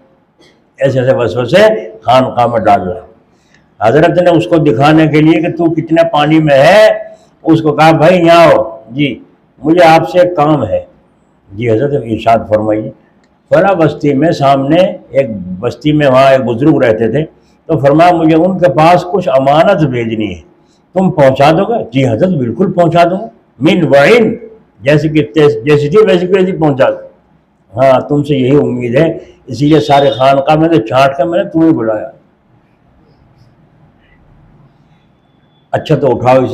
A: ایسے ایسے وسوسے خانقاہ میں ڈال رہا. حضرت نے اس کو دکھانے کے لیے کہ تو کتنے پانی میں ہے اس کو کہا بھائی یہاں ہو جی، مجھے آپ سے ایک کام ہے. جی حضرت ارشاد فرمائیے. فلاں بستی میں سامنے ایک بستی میں وہاں ایک بزرگ رہتے تھے، تو فرمایا مجھے ان کے پاس کچھ امانت بھیجنی ہے، تم پہنچا دو گے؟ جی حضرت بالکل پہنچا دوں گا. من وعین، جیسی تھی ویسی پہنچا دو. ہاں تم سے یہی امید ہے، اسی لیے سارے خانقاہ میں سے چھانٹ کر میں نے تمہیں بلایا۔ اچھا تو اٹھاؤ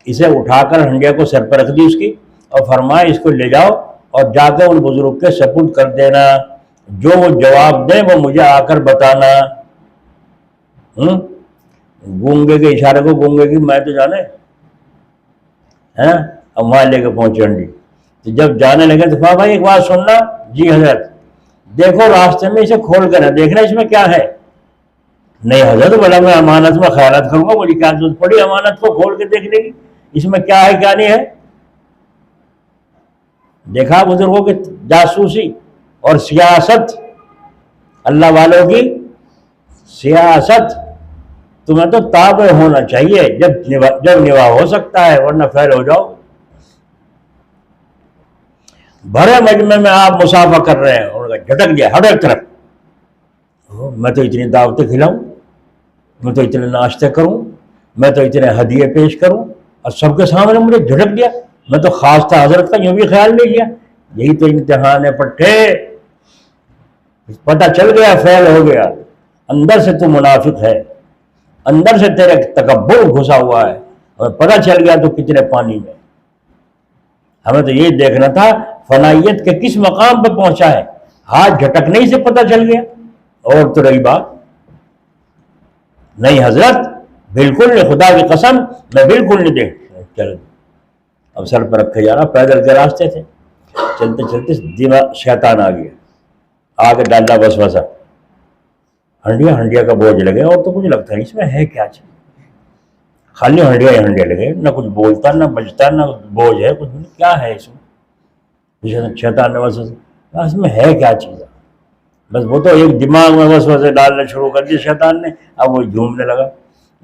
A: اسے اٹھا کر ہنڈیا کو سر پر رکھ دی اس کی، اور فرمایا اس کو لے جاؤ اور جا کر ان بزرگ کے سپرد کر دینا، جو وہ جواب دیں وہ مجھے آ کر بتانا۔ گونگے کے اشارے کو گونگے کی میں تو جانے ہیں، اب وہاں لے کے پہنچے ہنڈی۔ تو جب جانے لگے تو کہا بھائی ایک بات سننا۔ جی حضرت۔ دیکھو راستے میں اسے کھول کر دیکھنا اس میں کیا ہے۔ نہیں حضرت بولا میں امانت میں خیانت کروں گا، مجھے کیا ضرورت پڑی امانت کو کھول کے دیکھنے کی، اس میں کیا ہے کیا نہیں ہے۔ دیکھا بزرگوں کی جاسوسی اور سیاست، اللہ والوں کی سیاست۔ تمہیں تو تابع ہونا چاہیے جب نواح ہو سکتا ہے، ورنہ فیل ہو جاؤ۔ بڑے مجمع میں آپ مسافہ کر رہے ہیں، انہوں نے جھٹک دیا، ہٹ ایک طرف، میں تو اتنی دعوتیں کھلاؤں، میں تو اتنے ناشتے کروں، میں تو اتنے ہدیے پیش کروں، اور سب کے سامنے مجھے جھٹک دیا، میں تو خاص تھا حضرت کا یوں بھی خیال نہیں کیا۔ یہی تو امتحان ہے پٹھے، پتہ چل گیا فیل ہو گیا، اندر سے تو منافق ہے، اندر سے تیرے تکبر گھسا ہوا ہے، اور پتہ چل گیا تو کتنے پانی میں۔ ہمیں تو یہ دیکھنا تھا فنائیت کے کس مقام پہ پہنچا ہے، ہاتھ جھٹکنے ہی سے پتہ چل گیا۔ اور تو رہی بات، نہیں حضرت بالکل نہیں، خدا کی قسم میں بالکل نہیں دیکھ۔ چلو اب سر پر رکھے جا رہا، پیدل کے راستے تھے، چلتے چلتے دماغ شیطان آ گیا، آگے ڈالا وسوسہ، ہنڈیا کا بوجھ لگے، اور تو کچھ لگتا نہیں اس میں ہے کیا چیز، خالی ہنڈیا ہی ہنڈیا لگے، نہ کچھ بولتا نہ بجتا نہ بوجھ ہے کچھ نہیں، کیا ہے اس میں۔ شیطان نے وسوسہ، اس میں ہے کیا چیز، بس وہ تو ایک دماغ میں وسوسے ڈالنے شروع کر دیے شیطان نے، اب وہ جھومنے لگا،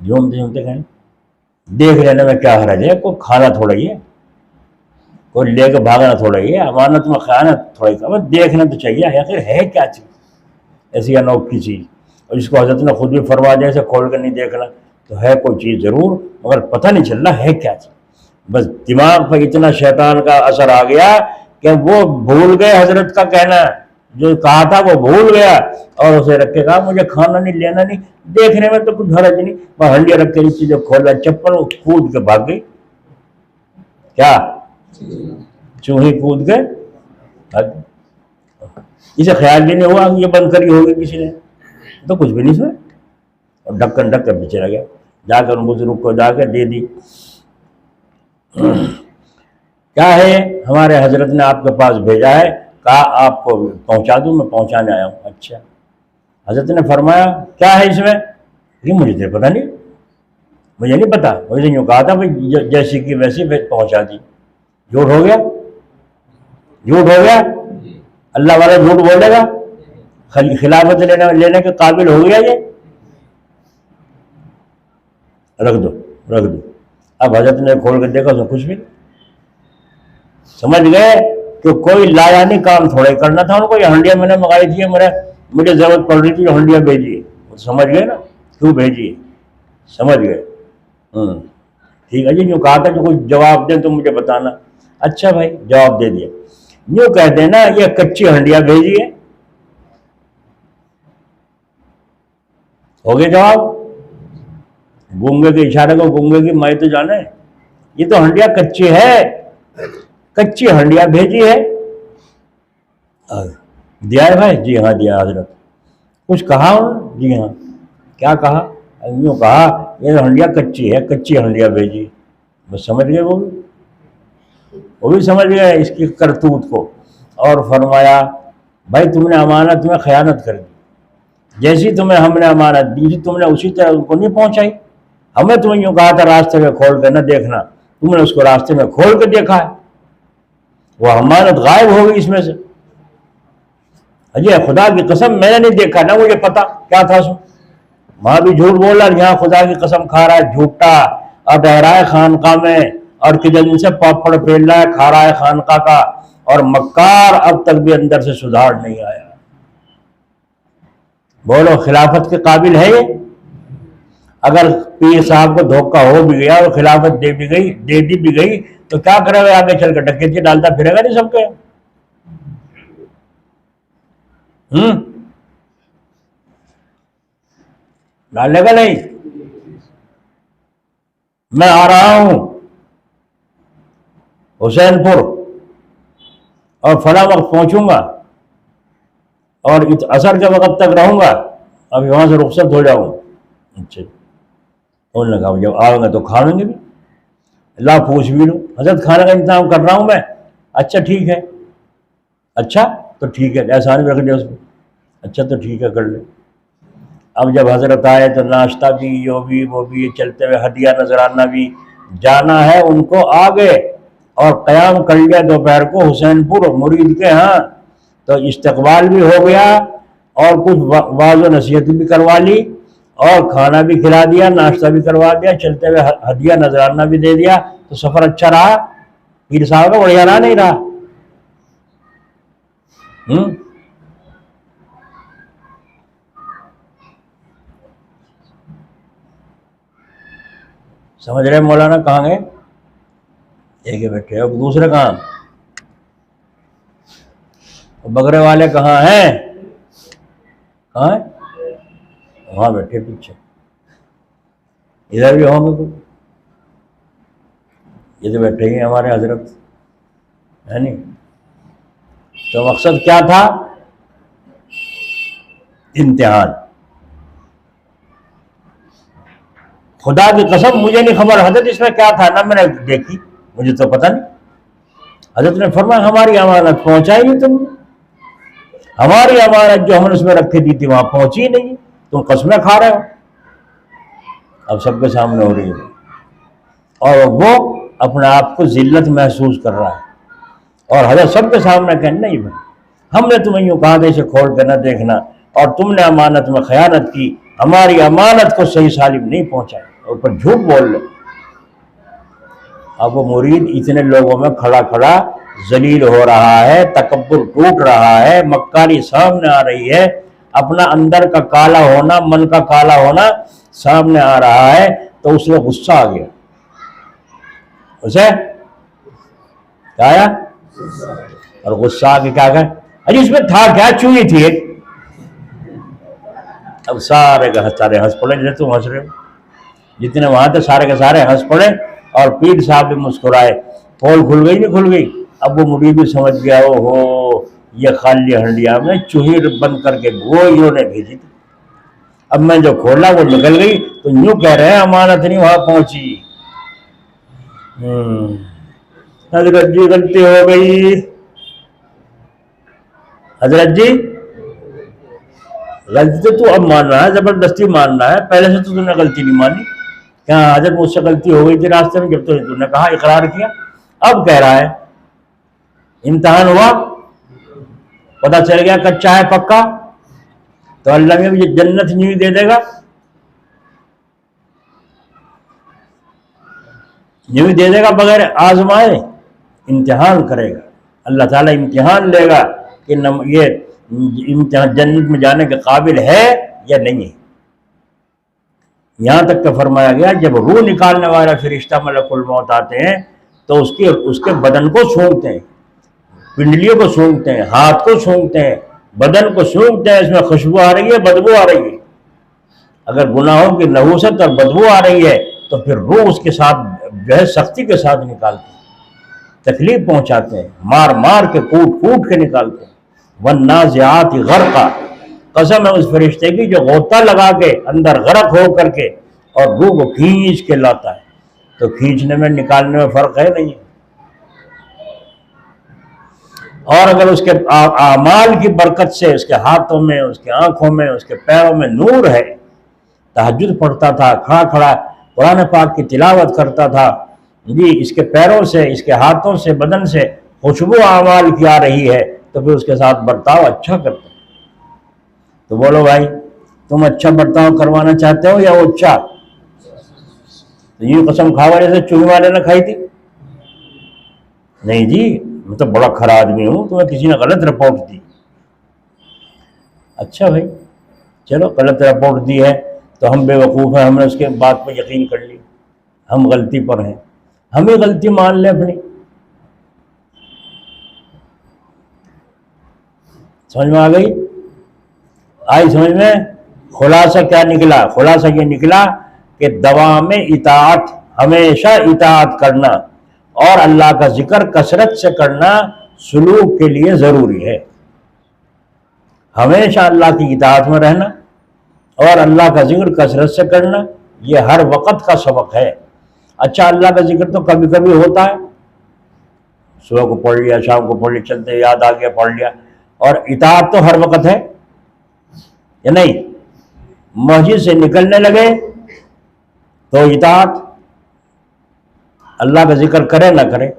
A: جھومتے جھومتے کہیں دیکھ لینے میں کیا حرج ہے، کوئی کھانا تھوڑا ہی ہے، کوئی لے کے بھاگنا تھوڑا ہی ہے، امانت میں خیانت تھوڑا ہی، بس دیکھنا تو چاہیے آخر ہے کیا چیز، ایسی انوکھی چیز۔ اور اس کو حضرت نے خود بھی فرما دیا ایسے کھول کر نہیں دیکھنا، تو ہے کوئی چیز ضرور، مگر پتہ نہیں چل رہا ہے کیا چیز۔ بس دماغ پر اتنا شیطان کا اثر آ گیا کہ وہ بھول گئے حضرت کا کہنا، جو کہا تھا وہ بھول گیا، اور اسے رکھ کے کہا مجھے کھانا نہیں لینا نہیں، دیکھنے میں تو کچھ حرج نہیں، وہ ہنڈیا رکھ کے نیچے جو کھولا چپل وہ کود کے بھاگ گئی، کیا چوہی کود کے بھاگ گئی۔ اسے خیال بھی نہیں ہوا یہ بند کری ہوگی کسی نے، تو کچھ بھی نہیں سنا، اور ڈھکن ڈھک کر پیچھے لگا، جا کر ان بزرگ کو جا کر دے دی۔ کیا ہے ہمارے حضرت نے آپ کے پاس بھیجا ہے، کہا آپ کو پہنچا دوں، میں پہنچانے آیا ہوں۔ اچھا، حضرت نے فرمایا کیا ہے اس میں؟ یہ مجھے تو پتہ نہیں، مجھے نہیں پتا، مجھے یوں کہا تھا بھائی جیسی کی ویسی پہنچا دی۔ جھوٹ ہو گیا، جھوٹ ہو گیا، اللہ والا جھوٹ بولے گا، خلافت لینے کے قابل ہو گیا یہ، رکھ دو رکھ دو۔ اب حضرت نے کھول کر دیکھا اس میں کچھ بھی، سمجھ گئے کہ کوئی لایانی کام تھوڑے کرنا تھا ان کو، یہ ہنڈیا میں نے منگائی تھی، مجھے ضرورت پڑ رہی تھی، ہنڈیا بھیجیے، سمجھ گئے نا کیوں بھیجیے، سمجھ گئے۔ ٹھیک ہے جی، یوں کہا تھا کہ کوئی جواب دیں تو مجھے بتانا۔ اچھا بھائی جواب دے دیا، یوں کہہ دینا یہ کچی ہنڈیا بھیجیے، ہو گیا جواب۔ گونگے کے اشارے کو گونگے کی مائی تو جانے، یہ تو ہنڈیا کچی ہے، کچی ہنڈیا بھیجی ہے۔ دیا ہے بھائی؟ جی ہاں دیا حضرت۔ کچھ کہا انہوں نے؟ جی ہاں۔ کیا کہا؟ یوں کہا یہ ہنڈیا کچی ہے، کچی ہنڈیا بھیجی۔ بس سمجھ گئے وہ بھی سمجھ گئے اس کی کرتوت کو، اور فرمایا بھائی تم نے امانت میں خیانت کر دی، جیسی تمہیں ہم نے امانت دی تھی تم نے اسی طرح ان کو نہیں پہنچائی۔ ہمیں تمہیں یوں کہا تھا راستے میں کھول کے نہ دیکھنا، تم نے اس کو راستے میں کھول کے دیکھا ہے، وہ امانت غائب ہو گئی اس میں سے۔ اجے خدا کی قسم میں نے نہیں دیکھا، نہ مجھے پتا کیا تھا اس میں، وہاں بھی جھوٹ بول رہا، یہاں خدا کی قسم کھا رہا ہے جھوٹا، اب رہ رہا ہے خانقاہ میں، اور کدھر سے پاپڑ پھیل رہا ہے، کھا رہا ہے خانقاہ کا، اور مکار اب تک بھی اندر سے سدھار نہیں آیا۔ بولو خلافت کے قابل ہے یہ؟ اگر پیر صاحب کو دھوکہ ہو بھی گیا اور خلافت دے دی بھی گئی تو کیا کرے گا؟ آگے چل کے ڈکیتی ڈالتا پھرے گا نہیں سب کے؟ ڈالے گا نہیں؟ میں آ رہا ہوں حسین پور اور فلاں وقت پہنچوں گا اور عصر کے وقت تک رہوں گا، ابھی وہاں سے رخصت ہو جاؤں۔ اچھا، انہوں نے کہا جب آؤں گے تو کھا لیں گے بھی، لا پوچھ بھی لوں، حضرت کھانے کا انتظام کر رہا ہوں میں۔ اچھا ٹھیک ہے، اچھا تو ٹھیک ہے، احسان بھی رکھ لیا اس میں، اچھا تو ٹھیک ہے کر لیں۔ اب جب حضرت آئے تو ناشتہ بھی، یہ بھی وہ بھی، چلتے ہوئے ہدیہ نذرانہ بھی، جانا ہے ان کو آگے، اور قیام کر لیا دوپہر کو حسین پور مرید کے ہاں، تو استقبال بھی ہو گیا اور کچھ واعظ و نصیحت بھی کروا لی اور کھانا بھی کھلا دیا، ناشتہ بھی کروا دیا، چلتے ہوئے ہدیہ نذرانہ بھی دے دیا، تو سفر اچھا رہا؟ پیر صاحب کا بڑھیا رہا نہیں رہا؟ سمجھ رہے مولانا کہاں گئے؟ ایک ہی بیٹھے، اب دوسرے کہاں؟ بگرے والے کہاں ہیں؟ کہاں ہیں؟ وہاں بیٹھے پیچھے، ادھر بھی ہوں گے کچھ، یہ تو بیٹھے ہی ہمارے حضرت ہے نہیں۔ تو مقصد کیا تھا؟ امتحان۔ خدا کی قسم مجھے نہیں خبر حضرت اس میں کیا تھا، نہ میں نے دیکھی، مجھے تو پتہ نہیں۔ حضرت نے فرمایا ہماری امانت پہنچائی نہیں تم نے، ہماری امانت جو ہم نے اس میں رکھی دی تھی وہاں پہنچی ہی نہیں، تم قسمیں کھا رہے ہو۔ اب سب کے سامنے ہو رہی ہے اور وہ اپنے آپ کو ذلت محسوس کر رہا ہے، اور حضرت سب کے سامنے کہ نہیں بھائی ہم نے تمہیں یوں کہا تھا اسے کھول کے نہ دیکھنا، اور تم نے امانت میں خیانت کی، ہماری امانت کو صحیح سالم نہیں پہنچائی، اوپر جھوٹ بول لے۔ اب وہ مرید اتنے لوگوں میں کھڑا کھڑا ذلیل ہو رہا ہے، تکبر ٹوٹ رہا ہے، مکاری سامنے آ رہی ہے، اپنا اندر کا کالا ہونا، من کا کالا ہونا سامنے آ رہا ہے، تو اس میں غصہ آ گیا۔ اسے کیا آیا؟ اور غصہ آ کے کیا کہا؟ اجی اس میں تھا کیا، چوئی تھی ایک۔ اب سارے کے سارے ہنس پڑے، جیسے تم ہنس رہے ہو، جتنے وہاں تھے سارے کے سارے ہنس پڑے، اور پیر صاحب بھی مسکرائے، پول کھل گئی نہیں کھل گئی؟ اب وہ مرید بھی سمجھ گیا او ہو یہ خالی ہنڈیا میں چوہی بند کر کے وہ انہوں نے بھیجی تھی، اب میں جو کھولا وہ نکل گئی، تو یوں کہہ رہے ہیں امانت نہیں وہاں پہنچی۔ حضرت جی غلطی ہو گئی، حضرت جی غلطی تو اب ماننا ہے، زبردستی ماننا ہے، پہلے سے تو تم نے غلطی نہیں مانی۔ کیا حضرت مجھ سے غلطی ہو گئی تھی راستے میں، جب تو تم نے کہا اقرار کیا، اب کہہ رہا ہے امتحان ہوا، پتہ چل گیا کچا ہے پکا، تو اللہ میں مجھے جنت نہیں دے دے گا، نہیں دے دے گا بغیر آزمائے، امتحان کرے گا اللہ تعالیٰ، امتحان لے گا کہ یہ امتحان جنت میں جانے کے قابل ہے یا نہیں ہے۔ یہاں تک کہ فرمایا گیا جب روح نکالنے والا فرشتہ ملک الموت آتے ہیں تو اس کے بدن کو سونگتے ہیں، پنڈلیوں کو سونگتے ہیں، ہاتھ کو سونگتے ہیں، بدن کو سونگتے ہیں، اس میں خوشبو آ رہی ہے، بدبو آ رہی ہے، اگر گناہوں کی نحوست اور بدبو آ رہی ہے تو پھر روح اس کے ساتھ جو ہے سختی کے ساتھ نکالتے ہیں، تکلیف پہنچاتے ہیں، مار مار کے کوٹ کوٹ کے نکالتے ہیں۔ والنازعات غرقا، قسم ہے اس فرشتے کی جو غوطہ لگا کے اندر غرق ہو کر کے اور روح کو کھینچ کے لاتا ہے، تو کھینچنے میں نکالنے میں فرق ہے نہیں۔ اور اگر اس کے اعمال کی برکت سے اس کے ہاتھوں میں، اس کے آنکھوں میں، اس کے پیروں میں نور ہے، تہجد پڑھتا تھا، کھڑا کھڑا قرآن پاک کی تلاوت کرتا تھا جی، اس کے پیروں سے، اس کے ہاتھوں سے، بدن سے خوشبو اعمال کی آ رہی ہے، تو پھر اس کے ساتھ برتاؤ اچھا کرتا ہے۔ تو بولو بھائی تم اچھا برتاؤ کروانا چاہتے ہو یا اچھا؟ تو یہ قسم کھاوا جیسے چوہے والے نے کھائی تھی؟ نہیں جی میں تو بڑا کھرا آدمی ہوں، تمہیں کسی نے غلط رپورٹ دی۔ اچھا بھائی چلو غلط رپورٹ دی ہے تو ہم بے وقوف ہیں، ہم نے اس کے بات پہ یقین کر لی، ہم غلطی پر ہیں، ہمیں غلطی مان لیں اپنی۔ سمجھ میں آ گئی؟ آئی سمجھ میں؟ خلاصہ کیا نکلا؟ خلاصہ یہ نکلا کہ دوام اطاعت، ہمیشہ اطاعت کرنا اور اللہ کا ذکر کثرت سے کرنا سلوک کے لیے ضروری ہے۔ ہمیشہ اللہ کی اطاعت میں رہنا اور اللہ کا ذکر کثرت سے کرنا، یہ ہر وقت کا سبق ہے۔ اچھا، اللہ کا ذکر تو کبھی کبھی ہوتا ہے، صبح کو پڑھ لیا، شام کو پڑھ لیا، چلتے یاد آ گیا پڑھ لیا، اور اطاعت تو ہر وقت ہے یا نہیں؟ مسجد سے نکلنے لگے تو اطاعت، اللہ کا ذکر کرے نہ کرے،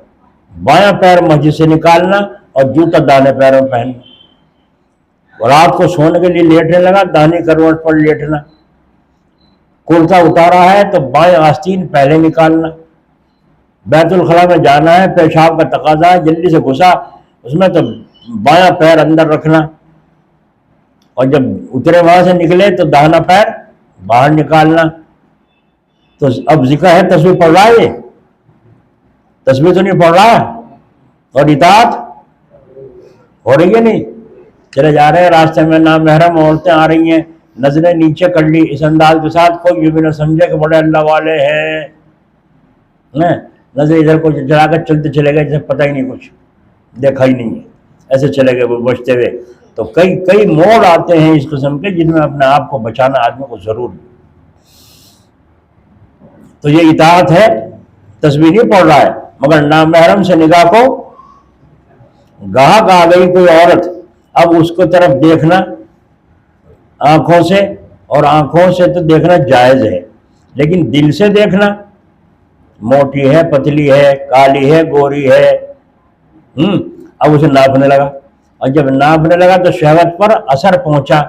A: بایاں پیر مسجد سے نکالنا اور جوتا دانے پیروں میں پہننا، رات کو سونے کے لیے لیٹنے لگا داہنی کروٹ پر لیٹنا، کرتا اتارا ہے تو بائیں آستین پہلے نکالنا، بیت الخلاء میں جانا ہے، پیشاب کا تقاضا ہے، جلدی سے گھسا اس میں تو بایاں پیر اندر رکھنا، اور جب اترے وہاں سے نکلے تو داہنا پیر باہر نکالنا۔ تو اب ذکر ہے، تسبیح پڑھ رہا ہے، یہ تسبیح تو نہیں پڑھ رہا، اور اطاعت ہو رہی ہے نہیں؟ چلے جا رہے ہیں راستے میں، نامحرم عورتیں آ رہی ہیں، نظریں نیچے کر لی اس انداز کے ساتھ، کوئی یہ بھی نہ سمجھے کہ بڑے اللہ والے ہیں، نظر ادھر کو چلا کر چلتے چلے گئے جیسے پتہ ہی نہیں، کچھ دیکھا ہی نہیں ہے، ایسے چلے گئے وہ بچتے ہوئے۔ تو کئی موڑ آتے ہیں اس قسم کے جن میں اپنے آپ کو بچانا آدمی کو ضرور ہے۔ تو یہ اطاعت ہے، تسبیح نہیں پڑھ رہا ہے، مگر نامحرم سے نگاہ کو گاہک آ گئی کوئی عورت، اب اس کو طرف دیکھنا آنکھوں سے، اور آنکھوں سے تو دیکھنا جائز ہے، لیکن دل سے دیکھنا، موٹی ہے، پتلی ہے، کالی ہے، گوری ہے، اب اسے ناپنے لگا، اور جب ناپنے لگا تو شہوت پر اثر پہنچا،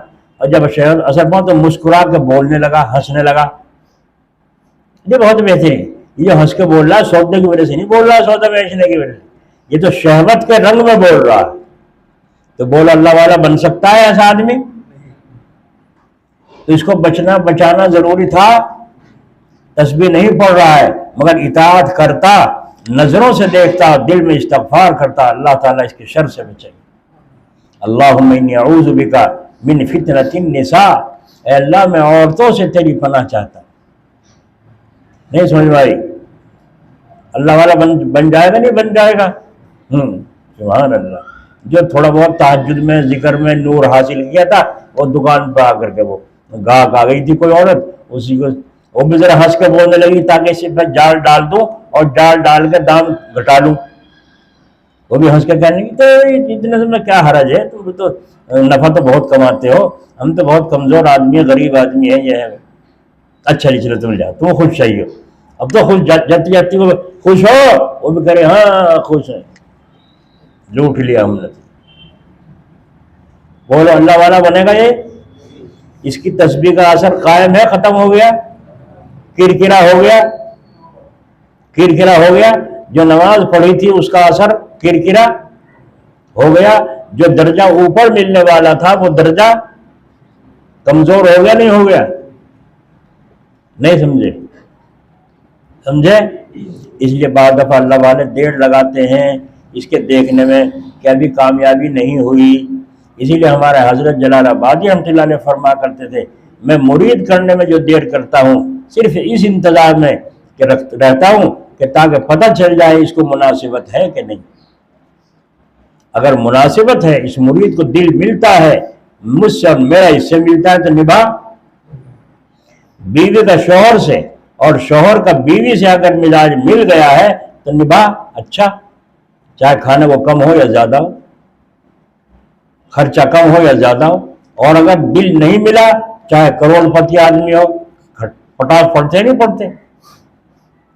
A: اور جب شہوت اثر پہنچا تو مسکرا کے بولنے لگا، ہنسنے لگا۔ یہ بہت بہترین، یہ ہنس کے بول رہا ہے، سودے کی وجہ سے نہیں بول رہا ہے، سودا بیچنے کی وجہ سے، یہ تو شہوت کے رنگ میں بول رہا ہے۔ تو بولا اللہ والا بن سکتا ہے ایسا آدمی؟ تو اس کو بچانا ضروری تھا۔ تسبیح نہیں پڑھ رہا ہے مگر اطاعت کرتا، نظروں سے دیکھتا، دل میں استغفار کرتا، اللہ تعالیٰ اس کے شر سے بچے۔ اللہم انی اعوذ بک من فتنۃ النساء، اے اللہ میں عورتوں سے تیری پناہ چاہتا۔ نہیں سمجھ بھائی؟ اللہ والا بن جائے گا نہیں بن جائے گا؟ سبحان اللہ۔ جو تھوڑا بہت تہجد میں ذکر میں نور حاصل کیا تھا، وہ دکان پہ آ کر کے وہ گاہک آ گئی تھی کوئی عورت، اسی کو وہ بھی ذرا ہنس کے بولنے لگی تاکہ اس پہ جال ڈال دوں اور جال ڈال کے دام گھٹا لوں، وہ بھی ہنس کے کہنے لگی تو اتنے میں کیا حرج ہے، تم تو نفع تو بہت کماتے ہو، ہم تو بہت کمزور آدمی ہیں، غریب آدمی ہیں، یہ ہے۔ اچھا جی چلو تم جاؤ، تم خوش چاہیے، اب تو خوش جاتی جاتی وہ خوش ہو، وہ بھی کرے ہاں خوش ہے، لوٹ لیا ہم نے۔ بولو اللہ والا بنے گا یہ؟ اس کی تسبیح کا اثر قائم ہے، ختم ہو گیا، کرکرا ہو گیا، کرکرا ہو گیا۔ جو نماز پڑھی تھی اس کا اثر کرکرا ہو گیا، جو درجہ اوپر ملنے والا تھا وہ درجہ کمزور ہو گیا، نہیں ہو گیا؟ نہیں سمجھے؟ اس لیے بعض دفعہ اللہ والے دیر لگاتے ہیں اس کے دیکھنے میں کہ ابھی کامیابی نہیں ہوئی۔ اسی لیے ہمارے حضرت جلال آبادی رحمۃ اللہ علیہ فرما کرتے تھے، میں مرید کرنے میں جو دیر کرتا ہوں صرف اس انتظار میں کہ رہتا ہوں کہ تاکہ پتہ چل جائے اس کو مناسبت ہے کہ نہیں۔ اگر مناسبت ہے، اس مرید کو دل ملتا ہے مجھ سے اور میرا اس سے ملتا ہے تو نبھا۔ بیوی کا شوہر سے اور شوہر کا بیوی سے اگر مزاج مل گیا ہے تو نبھا، اچھا، چاہے کھانے کو کم ہو یا زیادہ ہو، خرچہ کم ہو یا زیادہ ہو، اور اگر دل نہیں ملا چاہے کروڑ پتی آدمی ہو، پٹاخ پڑتے نہیں پڑتے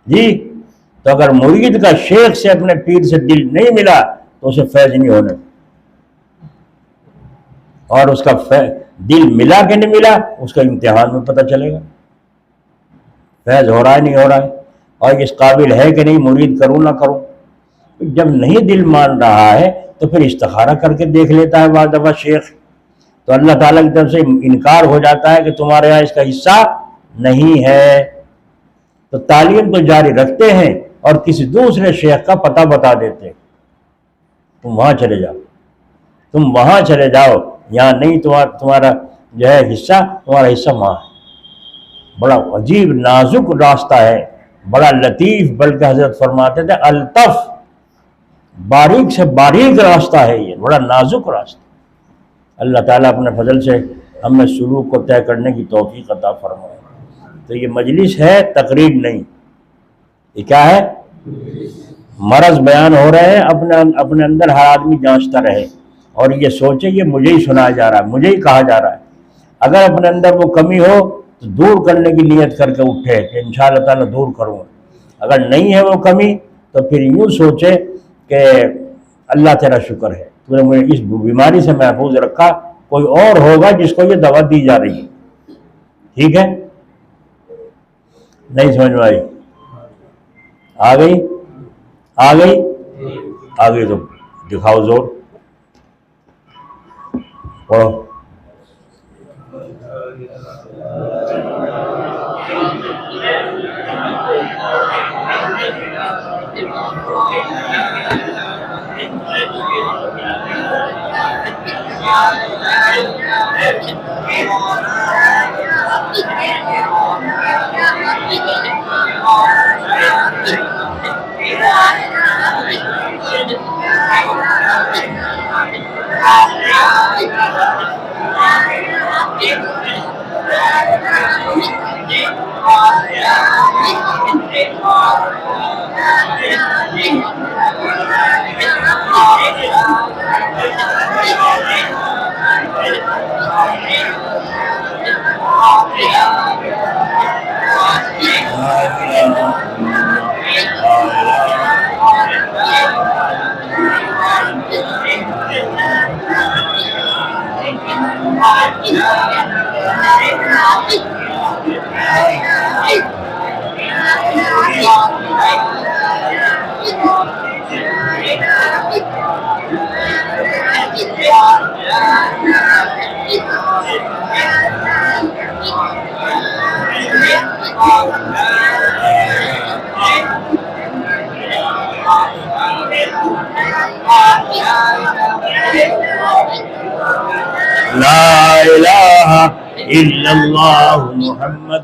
A: جی؟ تو اگر مرید کا شیخ سے اپنے پیر سے دل نہیں ملا تو اسے فیض نہیں ہونے، اور اس کا دل ملا کہ نہیں ملا اس کا امتحان میں پتہ چلے گا، فیض ہو رہا ہے نہیں ہو رہا ہے، اور اس قابل ہے کہ نہیں مرید کروں نہ کروں۔ جب نہیں دل مان رہا ہے تو پھر استخارہ کر کے دیکھ لیتا ہے بعض دفعہ شیخ، تو اللہ تعالیٰ کی طرف سے انکار ہو جاتا ہے کہ تمہارے یہاں اس کا حصہ نہیں ہے، تو تعلیم تو جاری رکھتے ہیں اور کسی دوسرے شیخ کا پتہ بتا دیتے، تم وہاں چلے جاؤ، تم وہاں چلے جاؤ، یہاں نہیں جو ہے حصہ، تمہارا حصہ ماں ہے۔ بڑا عجیب نازک راستہ ہے، بڑا لطیف، بلکہ حضرت فرماتے تھے الطف، باریک سے باریک راستہ ہے یہ، بڑا نازک راستہ۔ اللہ تعالیٰ اپنے فضل سے ہمیں سلوک کو طے کرنے کی توفیق عطا فرمائے۔ تو یہ مجلس ہے، تقریب نہیں۔ یہ کیا ہے؟ مرض بیان ہو رہے ہیں، اپنے اندر ہر آدمی جانچتا رہے اور یہ سوچے کہ مجھے ہی سنایا جا رہا ہے، مجھے ہی کہا جا رہا ہے۔ اگر اپنے اندر وہ کمی ہو تو دور کرنے کی نیت کر کے اٹھے کہ انشاءاللہ تعالیٰ دور کروں گا۔ اگر نہیں ہے وہ کمی تو پھر یوں سوچے کہ اللہ تیرا شکر ہے، تو نے مجھے اس بیماری سے محفوظ رکھا، کوئی اور ہوگا جس کو یہ دوا دی جا رہی ہے۔ ٹھیک ہے؟ نہیں سمجھ میں آئی؟ آ گئی؟ آ گئی؟ آ گئی تو دکھاؤ زور، پڑھو۔ لا الہ الا اللہ محمد